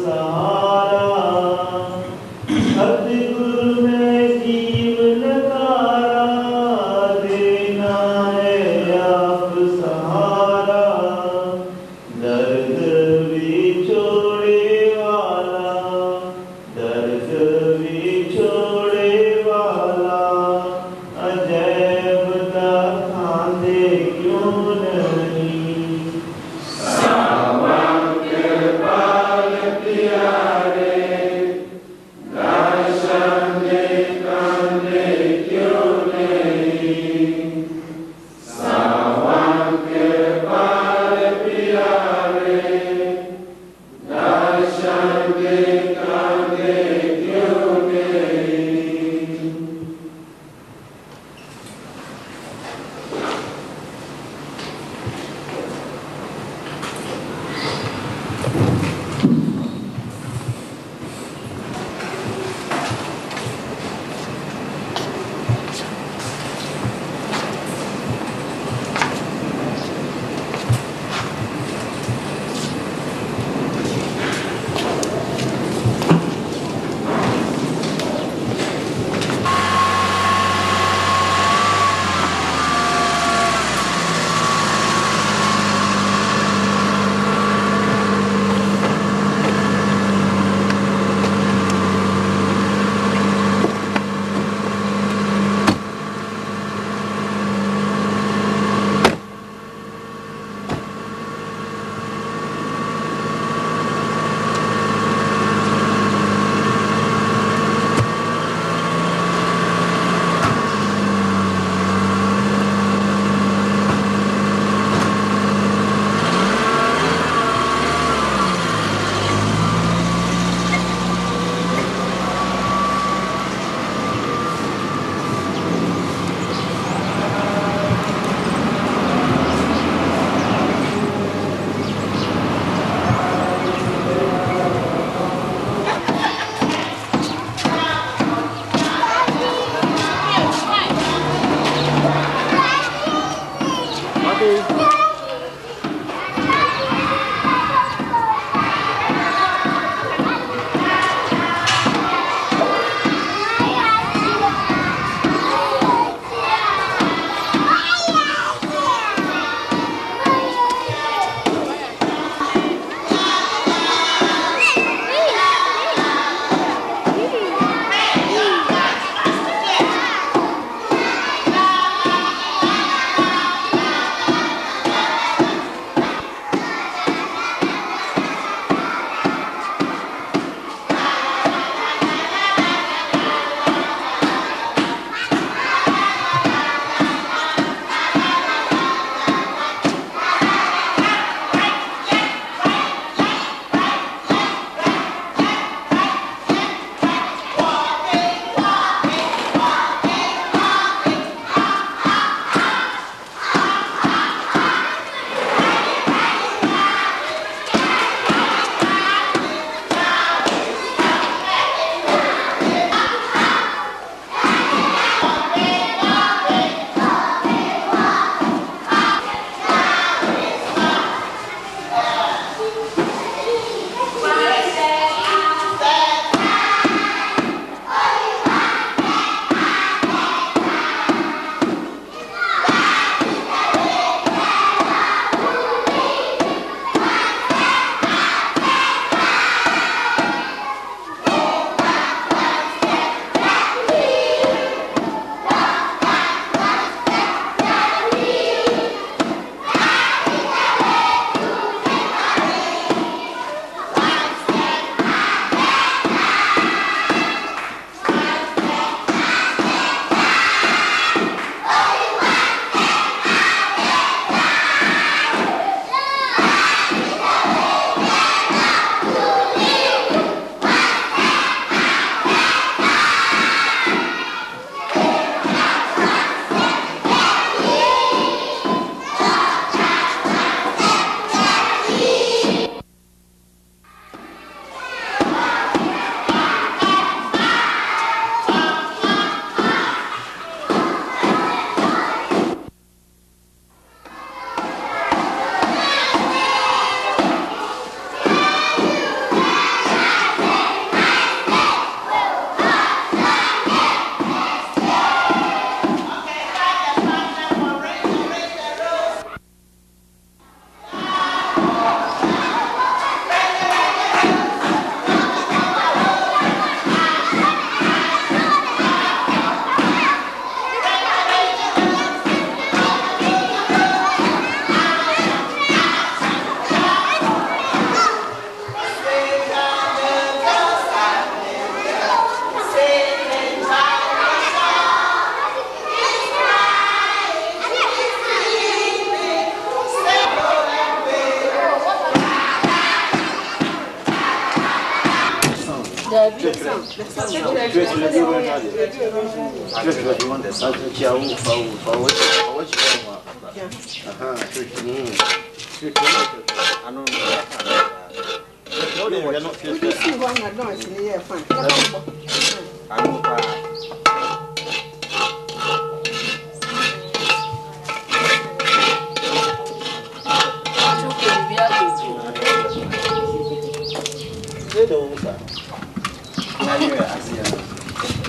Sahara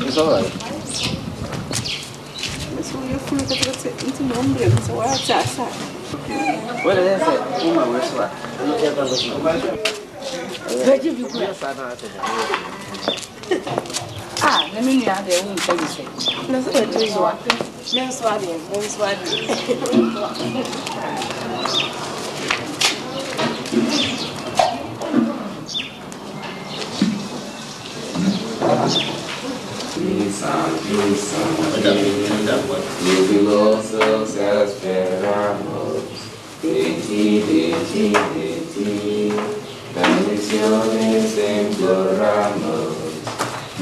It's all right. What did I say? Let me have the own policy. Let's go to you. Men's wedding.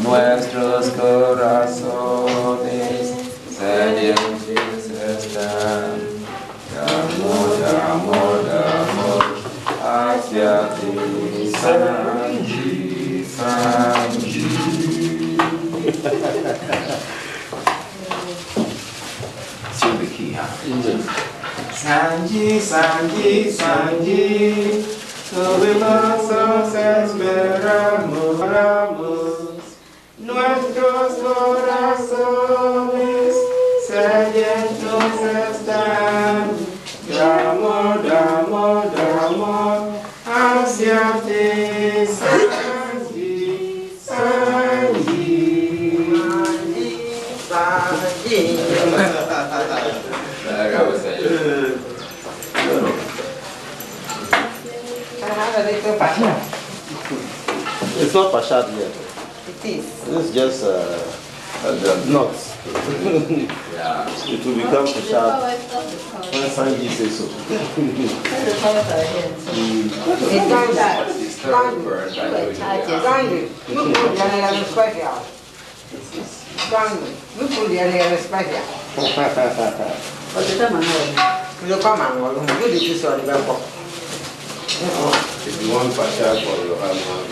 Nuestros corazones sedientos están de amor hacia ti, Sanji. Still the key, huh? Sanji, jubilosos esperamos, nuestros corazones sedientos están de amor hacia ti, Sanji. It's not pashat yet. It is. It's just the nuts. Yeah. It will become pashat when Sanji says so. If you want pasha for your husband,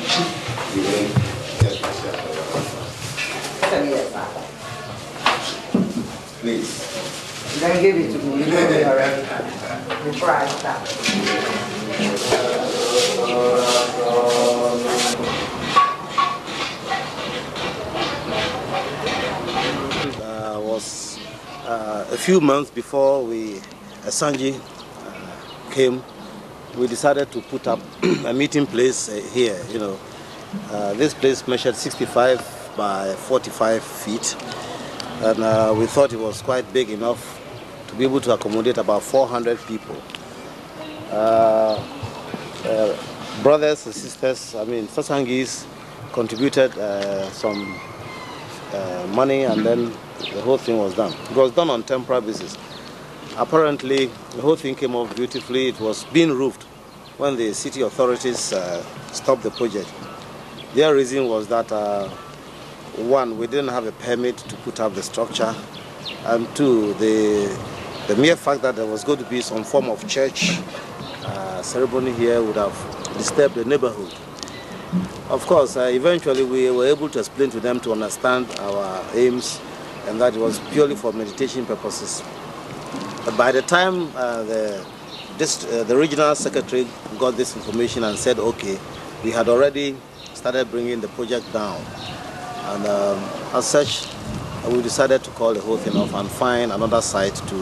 you will get pasha for your husband. Please. Then give it to me. You know me already. Before I start. Was a few months before Sanji came, we decided to put up a meeting place here. This place measured 65 by 45 feet, and we thought it was quite big enough to be able to accommodate about 400 people. Brothers and sisters, Sasangis contributed some money, and then the whole thing was done. It was done on temporary basis. Apparently, the whole thing came off beautifully. It was being roofed when the city authorities stopped the project. Their reason was that, one, we didn't have a permit to put up the structure, and two, the mere fact that there was going to be some form of church ceremony here would have disturbed the neighborhood. Of course, eventually we were able to explain to them to understand our aims, and that it was purely for meditation purposes. But by the time the regional secretary got this information and said, okay, we had already started bringing the project down. And as such, we decided to call the whole thing off and find another site to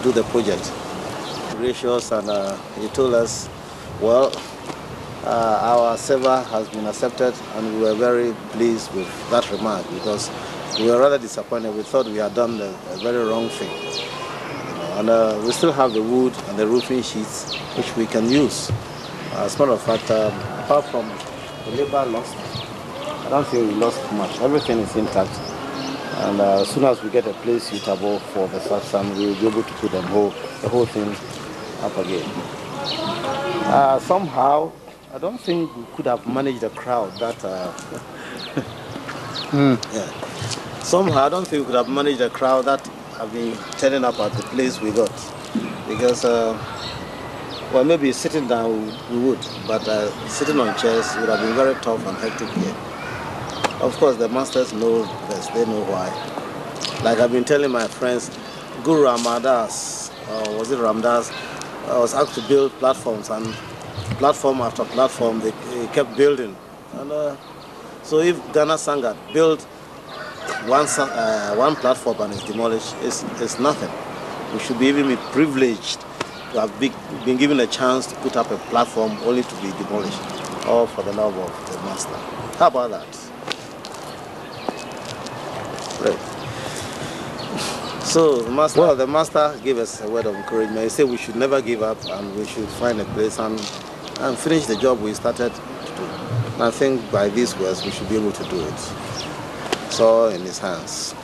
do the project. Gracious, and he told us, well, our server has been accepted, and we were very pleased with that remark because we were rather disappointed. We thought we had done a very wrong thing. And we still have the wood and the roofing sheets which we can use. As a matter of fact, apart from the labor lost, I don't think we lost much. Everything is intact. And as soon as we get a place suitable for the satsang, we will be able to put the whole thing up again. Somehow, I don't think we could have managed the crowd that. Yeah. Somehow, I don't think we could have managed the crowd that have been turning up at the place we got, because well, maybe sitting down we would, but sitting on chairs would have been very tough and hectic here. Of course, the masters know best; they know why. Like I've been telling my friends, Guru Ramadas, was it Ramdas, was asked to build platforms, and platform after platform they kept building. And so if Ghana Sangha built one platform and is demolished, it's nothing. We should be even be privileged to have been given a chance to put up a platform only to be demolished, all for the love of the master. How about that? Right. So the master gave us a word of encouragement. He said we should never give up and we should find a place and finish the job we started to do. And I think by these words we should be able to do it. It's all in his hands.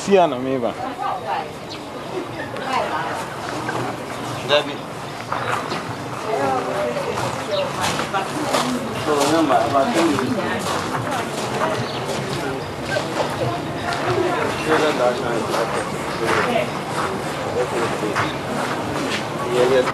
Sia na meba. Dabi. So number about 10 minutes. Yes.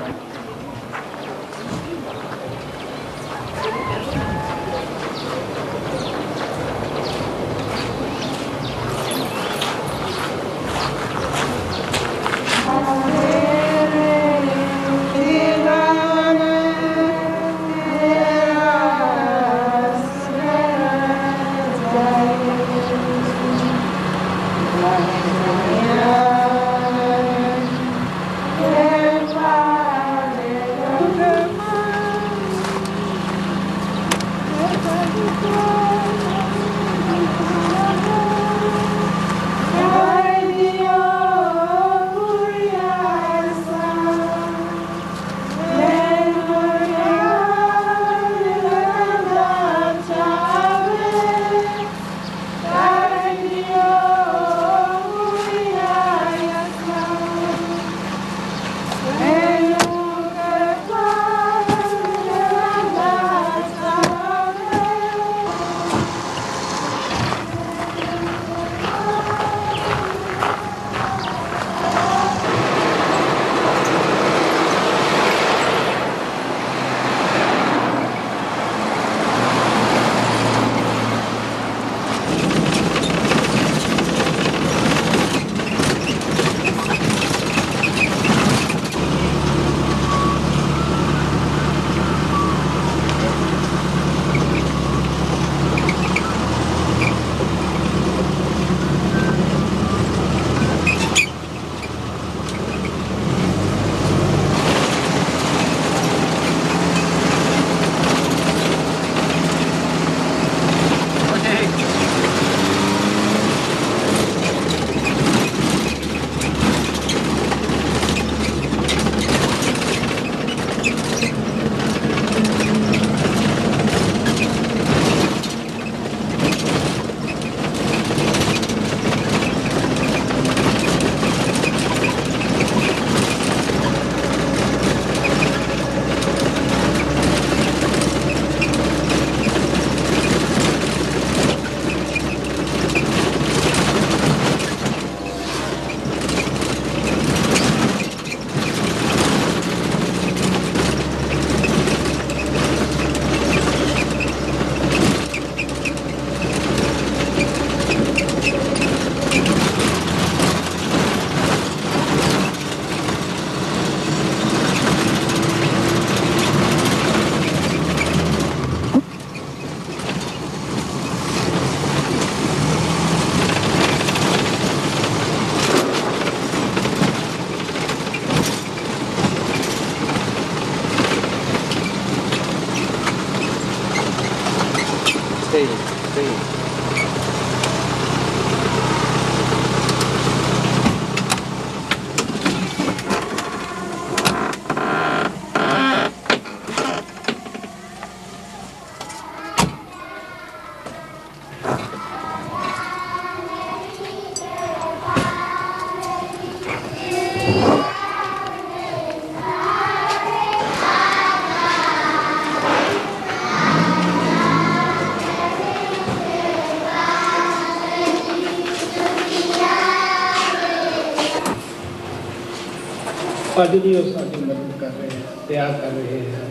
ਅੱਜ ਵੀ ਉਹ ਸਾਡੀ ਮਦਦ ਕਰ ਰਹੇ हैं, प्यार कर रहे हैं।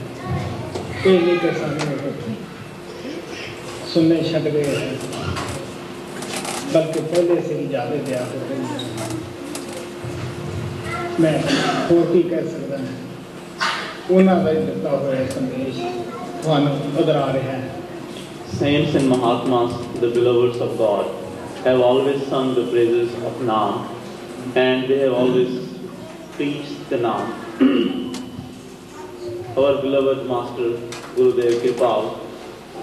पहले के सामने सुनने छट गए हैं, बल्कि पहले से ही ज़्यादा प्यार हो रही है। मैं होर की कह सकता हूँ, उन्होंने दिता हुआ संदेश थानू उधरा रहा है। Saints and Mahatmas, the beloveds of God, have always sung the praises of Naam, and they have always preached the Naam. Our beloved Master Gurudev Kripal,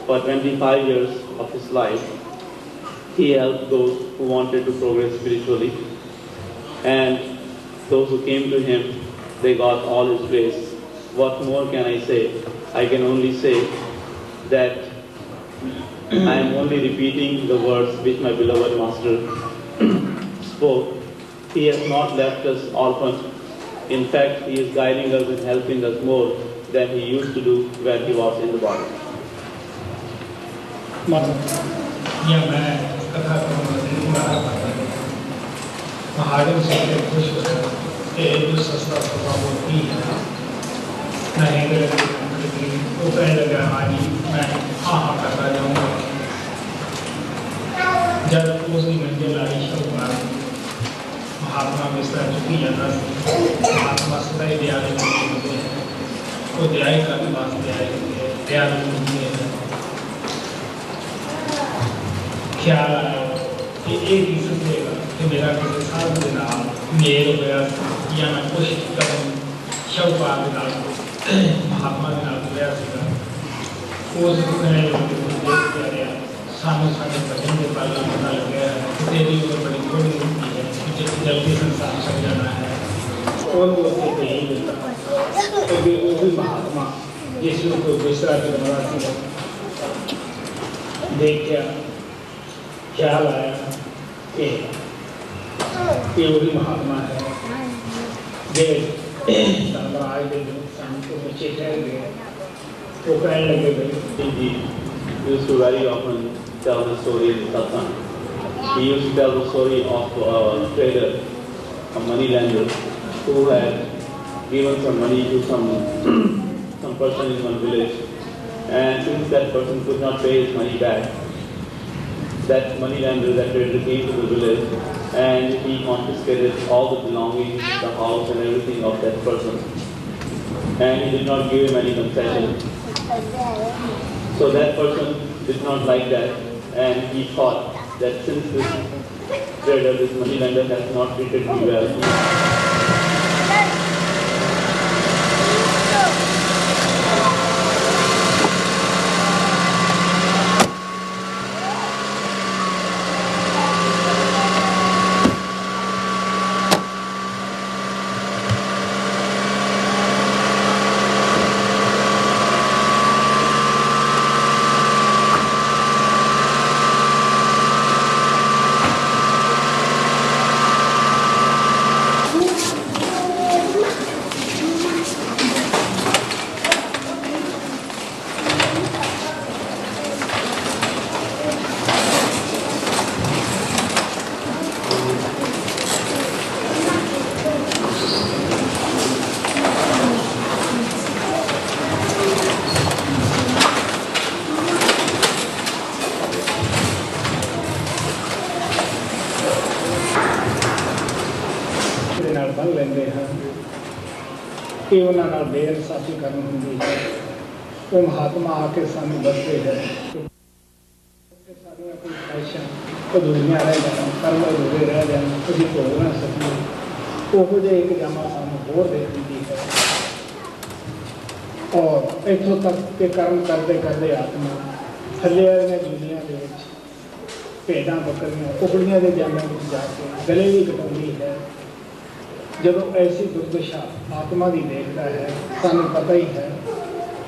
for 25 years of his life, he helped those who wanted to progress spiritually, and those who came to him, they got all his grace. What more can I say? I can only say that I am only repeating the words which my beloved Master spoke, he has not left us orphans. In fact, he is guiding us and helping us more than he used to do when he was in the body. महाराज से खुश होकर एक जो सस्ता स्वभाव होती है नहीं वो कहने लगा आज मैं हाँ करता जाऊँगा। जब दूसरी मंजिल आई शुरुआत महात्मा बिस्तर चुकी जाता महात्मा सदैव दयालु होते हैं वो दयाई करने वास्ते आए दयालु होते हैं। ख्याल आया कि एक ही सोचेगा कि मेरा किसी साधु के नाम मेल होया या मैं कुछ कदम शवपाल के नाम महात्मा के नाम होया सीगा उस कहने लगे देख के आया सामने सामने बचन के पालन पता लग गया है तेरी उम्र बड़ी थोड़ी होती है मुझे जल्दी संसार छक जाना है और वो कहते ही मिलता तो वो भी महात्मा यीशु को दूसरा के द्वारा देख के ख्याल आया कि ये वही महात्मा है जे आज के संत को बच्चे ठहर गए वो कहने लगे भाई He used to very often tell the story in Satsang. He used to tell the story of a trader, a moneylender, who had given some money to some person in one village, and since that person could not pay his money back, that moneylender, that trader, came to the village and he confiscated all the belongings, the house and everything of that person. And he did not give him any concession. So that person did not like that, and he thought that since this trader, this moneylender has not treated me well, कि उन्होंने बेइंसाफी करनी होंगी है वो महात्मा आके सामने बसते हैं सारियां कोई ख्वाहिशां अधूरियां रह जान कर्म अधूरे रह जान कभी हो ना सकिए वो जो एक जामा सामने होर दे दी है और इतों तक के कर्म करते करते आत्मा थले वाली दुनिया के भेड़ा बकरियां कुकड़ियां के जामां में जाके गले भी कटाती है। जब ऐसी दुर्दशा आत्मा की देखता है सानू पता ही है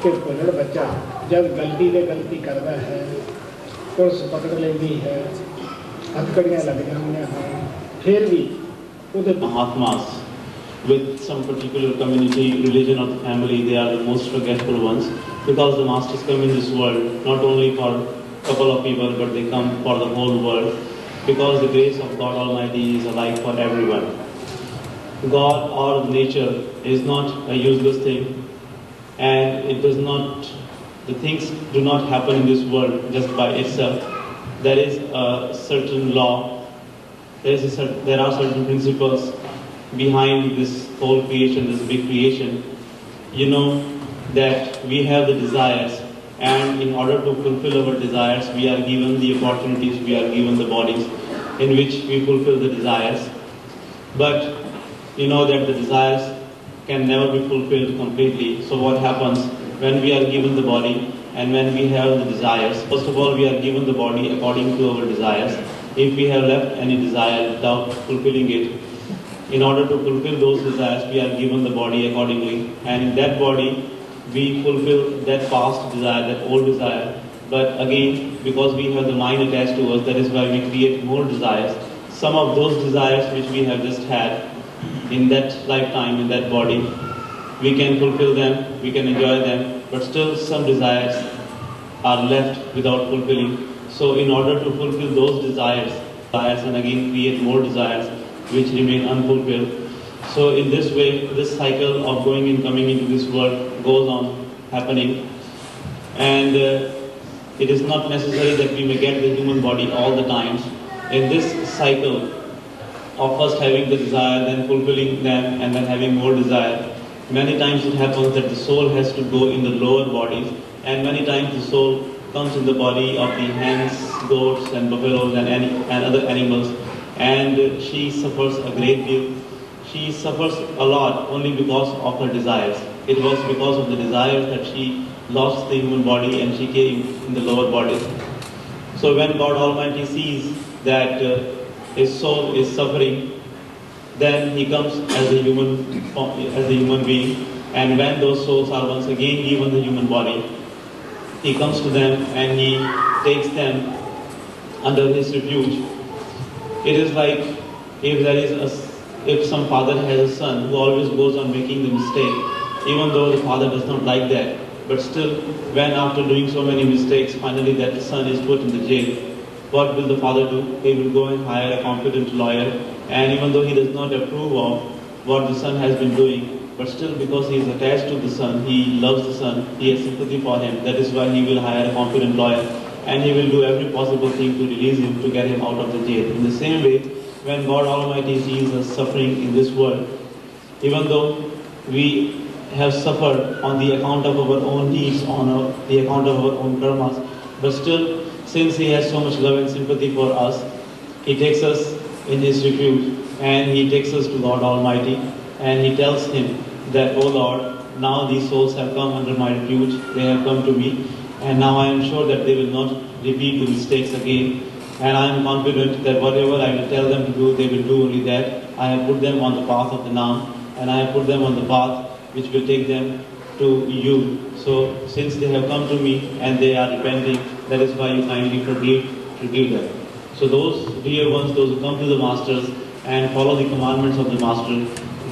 कि भुलड़ बच्चा जब गलती से गलती करता है पुलिस पकड़ लेती है हथकड़ियाँ लग जाती हैं फिर भी Mahatmas with some particular community, religion or the family, they are the most forgetful ones because the masters come in this world not only for a couple of people but they come for the whole world because the grace of God Almighty is alike for everyone. God or nature is not a useless thing and it does not, the things do not happen in this world just by itself. There is a certain law, there are certain principles behind this whole creation, this big creation. You know that we have the desires and in order to fulfill our desires we are given the opportunities, we are given the bodies in which we fulfill the desires. But you know that the desires can never be fulfilled completely. So what happens when we are given the body and when we have the desires? First of all, we are given the body according to our desires. If we have left any desire without fulfilling it, in order to fulfill those desires, we are given the body accordingly. And in that body, we fulfill that past desire, that old desire. But again, because we have the mind attached to us, that is why we create more desires. some of those desires which we have just had in that lifetime, in that body, we can fulfill them, we can enjoy them, but still some desires are left without fulfilling. So in order to fulfill those desires and again create more desires which remain unfulfilled. So in this way, this cycle of going and coming into this world goes on happening. And it is not necessary that we may get the human body all the times. In this cycle of first having the desire, then fulfilling them, and then having more desire, many times it happens that the soul has to go in the lower bodies, and many times the soul comes in the body of the hens, goats, and buffaloes and other animals, and she suffers a great deal. She suffers a lot only because of her desires. It was because of the desires that she lost the human body and she came in the lower bodies. So when God Almighty sees that his soul is suffering, then he comes as a human being, and when those souls are once again given the human body, he comes to them and he takes them under his refuge. It is like if some father has a son who always goes on making the mistake, even though the father does not like that, but still, when after doing so many mistakes, finally that son is put in the jail, what will the father do? He will go and hire a competent lawyer, and even though he does not approve of what the son has been doing, but still because he is attached to the son, he loves the son, he has sympathy for him, that is why he will hire a competent lawyer, and he will do every possible thing to release him, to get him out of the jail. In the same way, when God Almighty sees us suffering in this world, even though we have suffered on the account of our own deeds, on the account of our own karmas, but still, since he has so much love and sympathy for us, he takes us in his refuge, and he takes us to God Almighty, and he tells him that, "O Lord, now these souls have come under my refuge, they have come to me, and now I am sure that they will not repeat the mistakes again, and I am confident that whatever I will tell them to do, they will do only that. I have put them on the path of the Naam, and I have put them on the path which will take them to you. So since they have come to me and they are repenting, that is why you kindly forgive them." So those dear ones, those who come to the masters and follow the commandments of the master,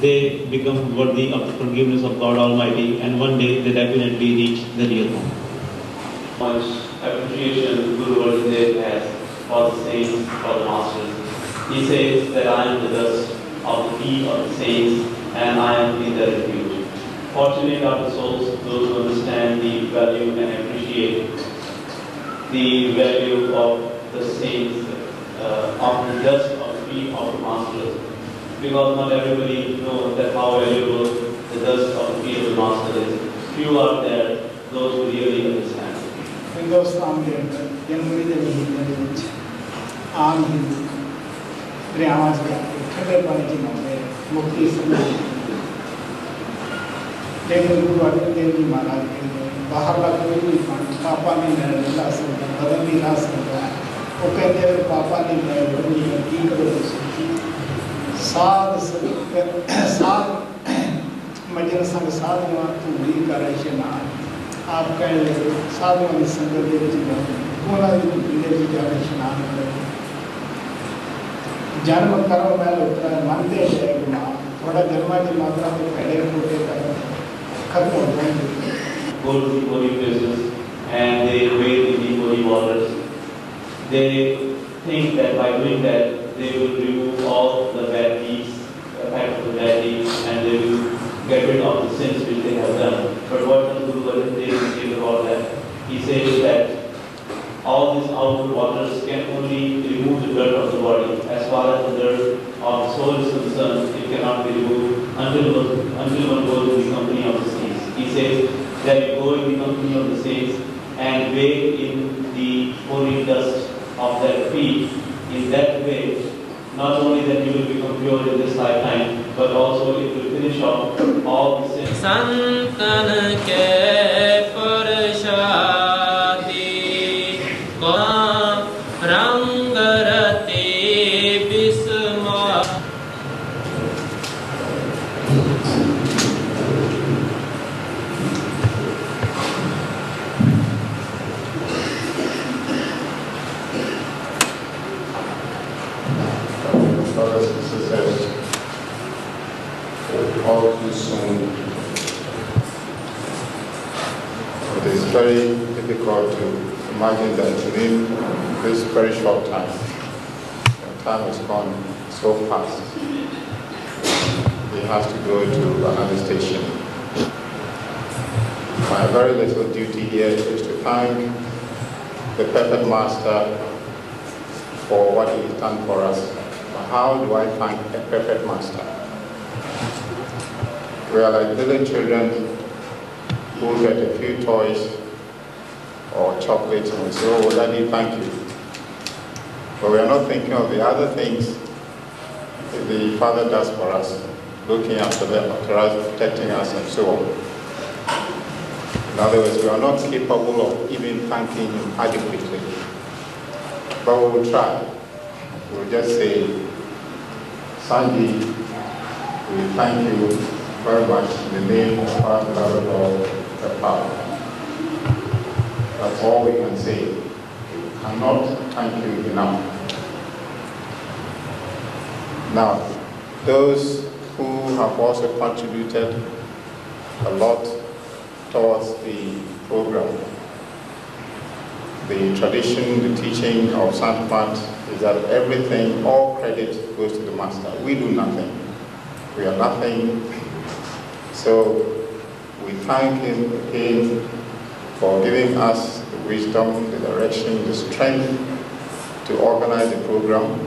they become worthy of the forgiveness of God Almighty, and one day they definitely reach the real home. Much appreciation Guru Arjan has for the saints, for the masters. He says that I am the dust of the feet of the saints, and I am in their refuge. Fortunate are the souls, those who understand the value and appreciate the value of the saints, of the dust of the feet of the masters. Because not everybody knows that how valuable the dust of the feet of the master is. Few are there, those who really understand. Hindustan के अंदर जनवरी के महीने के ਵਿੱਚ आम हिंदू दरियावां से ठंडे पानी की नौके मुक्ति समझ लेकिन गुरु अर्जन देव जी महाराज के बाहर का कोई भी पानी पापा नहीं ला सकता, बदल नहीं ला सकता। वो कहते हैं पापा नहीं लाए बदल की करो साध मजन संग साधुआ तू भी करे शनान। आप कह लगे साधुओं की संगत के विच उन्होंने पीले भी जाके स्नान करें। जन्म करो मैं उतरा मानते हैं गुनाह थोड़ा जन्मा की मात्रा में पहले फूटे करो खत्म हो जाएंगे। Go to the holy places and they bathe in the holy waters. They think that by doing that they will remove all the bad deeds, effect of the bad deeds, and they will get rid of the sins which they have done. But what does Guru Arjan Dev say about that? He says that all these outward waters can only remove the dirt of the body. As far as the dirt of the soul is concerned, it cannot be removed until one goes in the company of the saints. He says that you go in the company of the saints and bathe in the holy dust of their feet. In that way, not only that you will become pure in this lifetime, but also it will finish off all the sins. संतन के प्रसादी को रंग रते Bisma. difficult to imagine that within this very short time, time has gone so fast. He has to go to another station. My very little duty here is to thank the perfect master for what he has done for us. But how do I thank a perfect master? We are like little children who get a few toys or chocolates and we say, oh, Daddy, thank you. But we are not thinking of the other things that the Father does for us, looking after us, protecting us, and so on. In other words, we are not capable of even thanking Him adequately. But we will try. We will just say, Sandy, we thank you very much in the name of our beloved Lord, the Param. That's all we can say. We cannot thank you enough. Now, those who have also contributed a lot towards the program, the tradition, the teaching of Sant is that everything, all credit goes to the Master. We do nothing. We are nothing. So we thank him again for giving us the wisdom, the direction, the strength to organize the program.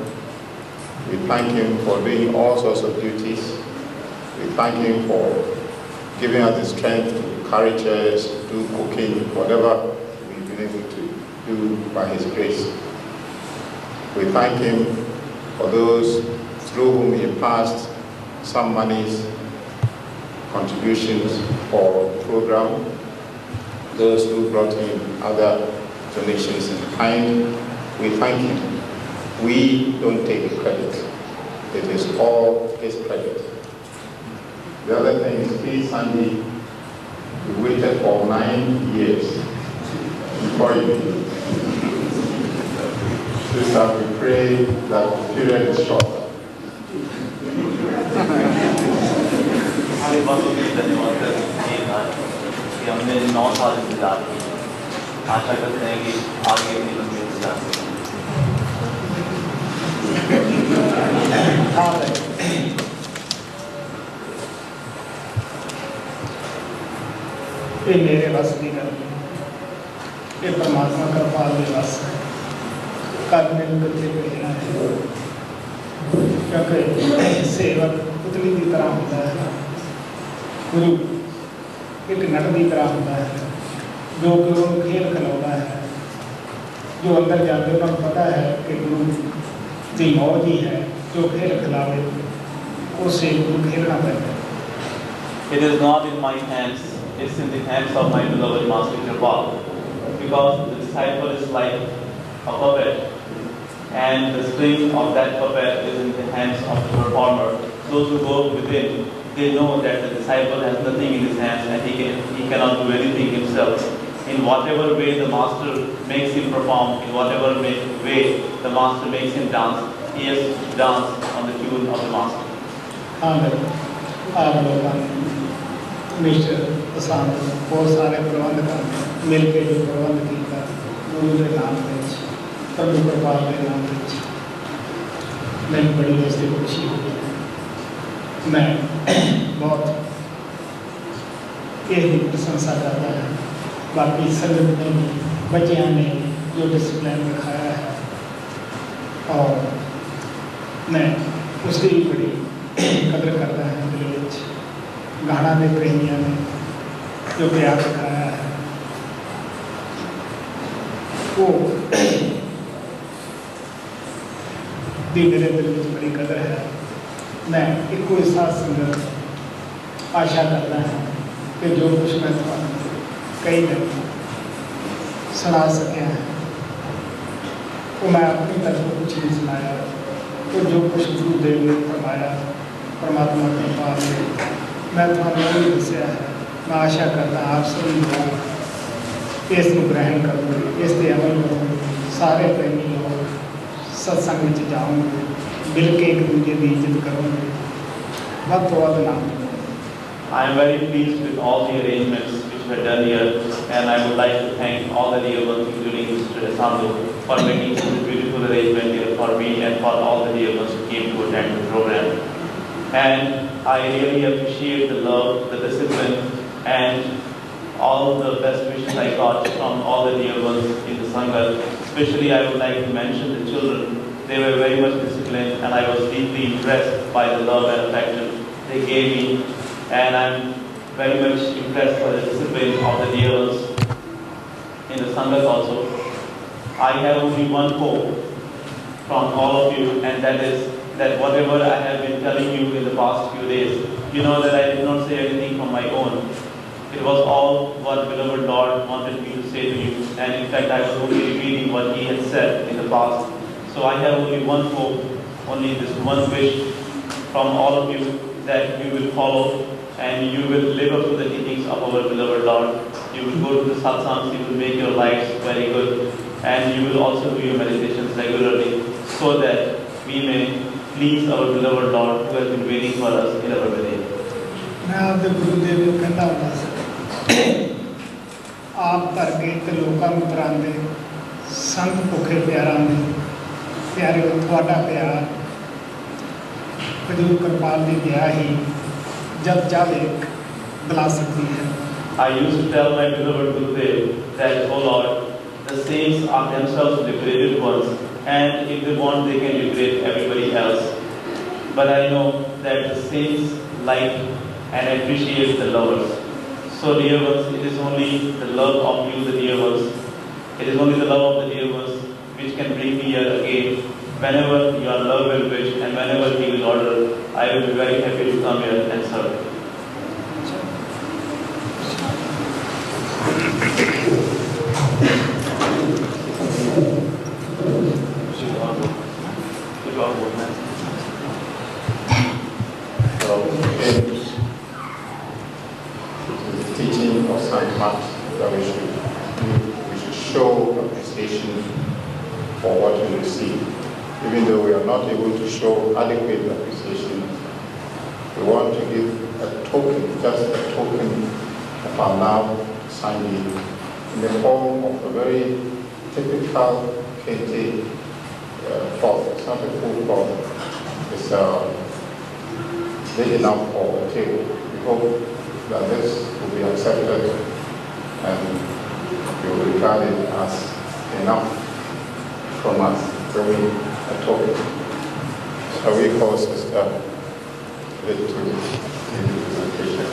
We thank him for doing all sorts of duties. We thank him for giving us the strength to carry chairs, do cooking, whatever we've been able to do by his grace. We thank him for those through whom he passed some monies, contributions for the program, those who brought in other donations in kind. We thank him. We don't take the credit. It is all his credit. The other thing is, please, Sandy, we waited for 9 years before you. This time we pray that the period is short. हमारे बातों के धन्यवाद ये था कि हमने 9 साल इंतजार किया। आशा करते हैं कि आगे अपनी लंबी इंतजार ये मेरे बस की गल ये परमात्मा का पाल के बस कल मैंने बच्चे भेजना है क्योंकि सेवक पुतली की तरह होता है, गुरु एक नट की तरह होता है जो कि उन्होंने खेल खिलौना है। जो अंदर जाते उन्हें पता है कि गुरु की मौज ही है जो खेल खिलावे उससे गुरु खेलना पड़ता है। It is not in my hands, it's in the hands of my beloved Master Kripal. Because the disciple is like a puppet, and the string of that puppet is in the hands of the performer. Those who go within, they know that the disciple has nothing in his hands and he cannot do anything himself. In whatever way the Master makes him perform, in whatever way the Master makes him dance, he has to dance on the tune of the Master. Mister Sant बहुत सारे प्रबंधक मिल के जो प्रबंध किया गुरु के नाम में प्रभु कृपाल के नाम में मैं बड़ी वैसे खुशी हुई। मैं बहुत यही प्रशंसा करता है बाकी संगत ने बच्चों ने जो डिसिप्लिन दिखाया है और मैं उसकी भी बड़ी कदर करता है। दिल में गाना ने प्रेमियों ने जो प्यार दिखाया है वो भी मेरे दिल में बड़ी कदर है। मैं एक कोई साथ संगत आशा करता हूँ कि जो कुछ मैं कई दिन सुना सके हैं वो मैं अपनी तरफ कुछ नहीं सुनाया। तो जो कुछ गुरुदेव ने फरमाया परमात्मा के पास मैं तुम्हारे दसिया है। मैं आशा करता आप सभी लोग इस ग्रहण करोगे, इस पर अमल करोगे, सारे प्रेमी लोग सत्संग में जाओगे, मिल के एक दूसरे की इज्जत करोगे, वक्त वक्त नाम। I am very pleased with all the arrangements which were done here and I would like to thank all the dear ones, including Mr. Sandhu, for making such a beautiful arrangement here for me and for all the dear ones who came to attend the program. And I really appreciate the love, the discipline, and all the best wishes I got from all the dear ones in the Sangha. Especially I would like to mention the children. They were very much disciplined, and I was deeply impressed by the love and affection they gave me. And I'm very much impressed by the discipline of the dear ones in the Sangha also. I have only one hope from all of you, and that is that whatever I have been telling you in the past few days, you know that I did not say anything from my own. It was all what beloved Lord wanted me to say to you, and in fact I was only repeating what He had said in the past. So I have only one hope, only this one wish from all of you, that you will follow and you will live up to the teachings of our beloved Lord. You will go to the satsangs, you will make your lives very good, and you will also do your meditations regularly, so that we may please our beloved Lord who has been waiting for us in our village. मैं आपके गुरुदेव को कहता हूँ आप भर के ते लोगों को तरांदे संत भुखे प्यारां दे प्यारे थोड़ा प्यार हजूर कृपाल की दया ही जब चाहे बुला सकती है. I used to tell my beloved Gurudev that, oh Lord, the saints are themselves liberated ones, and if they want, they can liberate everybody else. But I know that the saints like and appreciate the lovers. So, dear ones, it is only the love of you, the dear ones. It is only the love of the dear ones which can bring me here again. Whenever your love will wish and whenever He will order, I will be very happy to come here and serve. Teaching of Sant that we should show appreciation for what we receive. Even though we are not able to show adequate appreciation, we want to give a token, just a token of our love to Sanghi in the form of a very typical kente cloth. It's not a full cloth. It's big enough for a table. We hope that this will be accepted and you will regard it as enough from us, bringing a token. Shall we call Sister Lit to give the presentation?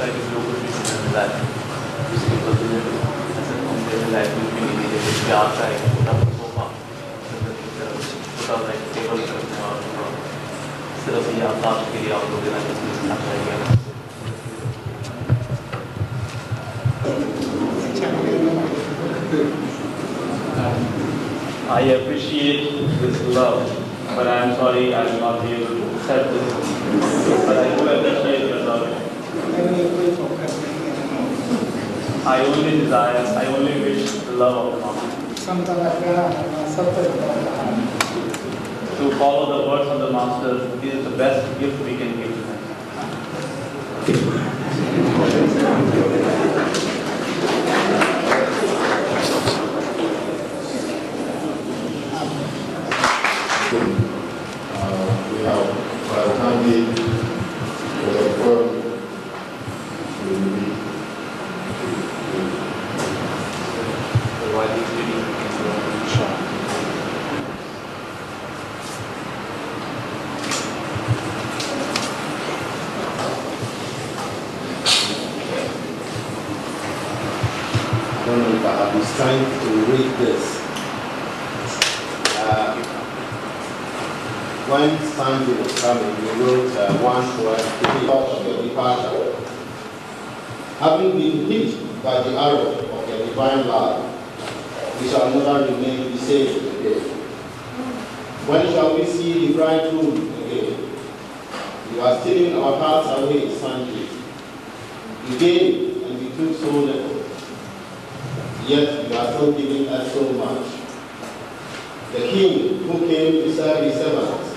I appreciate this love, but I am sorry I will not be able to accept this. But I do appreciate your love. I only desire, I only wish the love of the Master. To follow the words of the Master is the best gift we can give to them. We have Param with a word to read. I was trying to read this. When Sandy was coming, we wrote one word, the thought of the departure. Having been hit by the arrow of the divine love, we shall never remain the same again. When shall we see the bridegroom again? You are stealing our hearts away, Sandy. You gave and we took so little. Yet you are still giving us so much. The king who came to serve his servants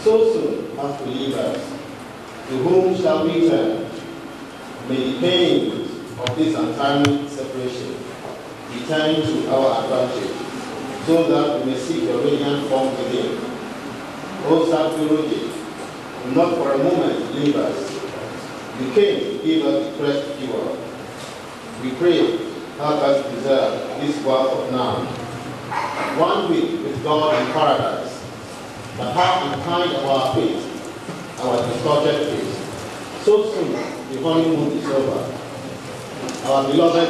so soon has to leave us. To whom shall we turn? May the pain of this untimely separation be turned to our advantage, so that we may see your radiant form within. O Sadguruji, do not for a moment leave us. You came to give us the fresh fuel. We pray, help us preserve this world of now. 1 week with God in paradise, but how unkind of our fate, our distorted fate. So soon the honeymoon is over. Our beloved,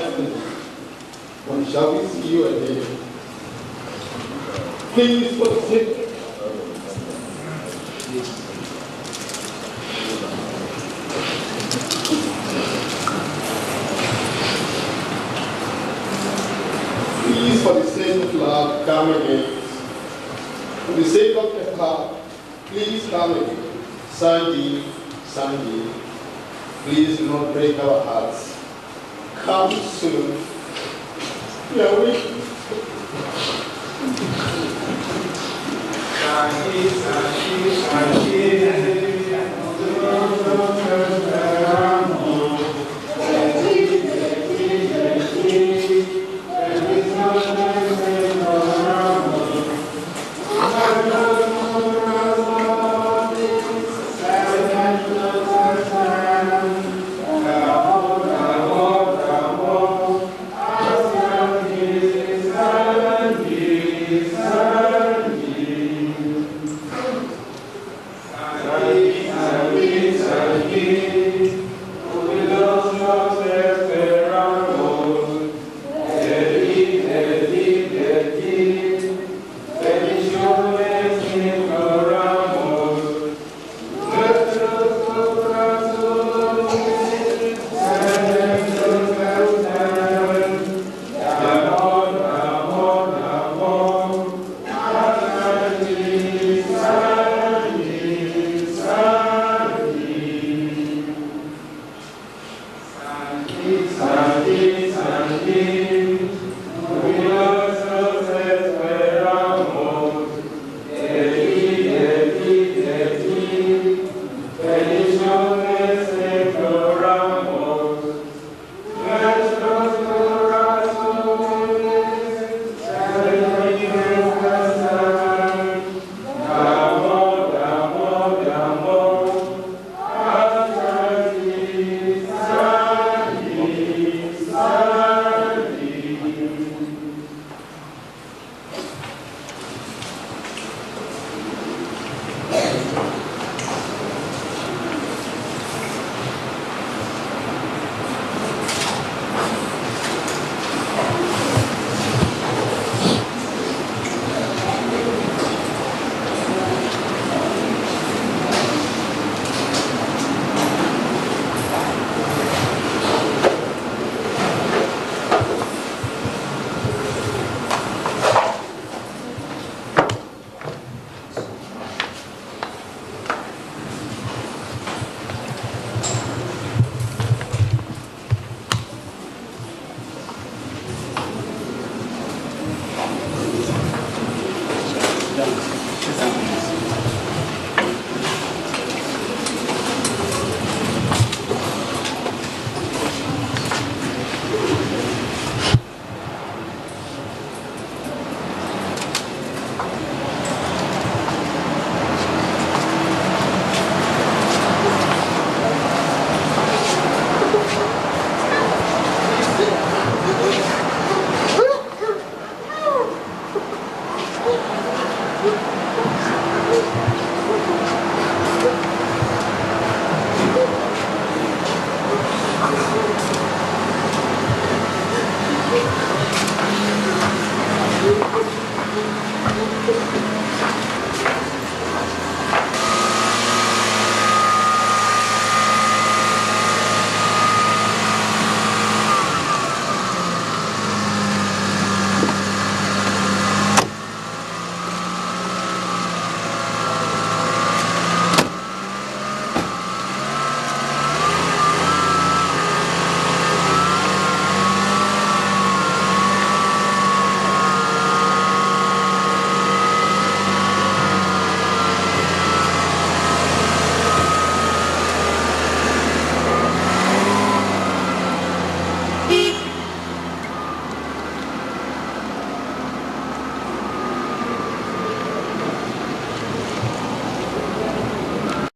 when shall we see you again? Please, for the sake please, for the sake of love, come again. For the sake of the heart, please come again. Sandy, Sandy, please do not break our hearts. Come soon. We are waiting. Sandy, Sandy, Sandy.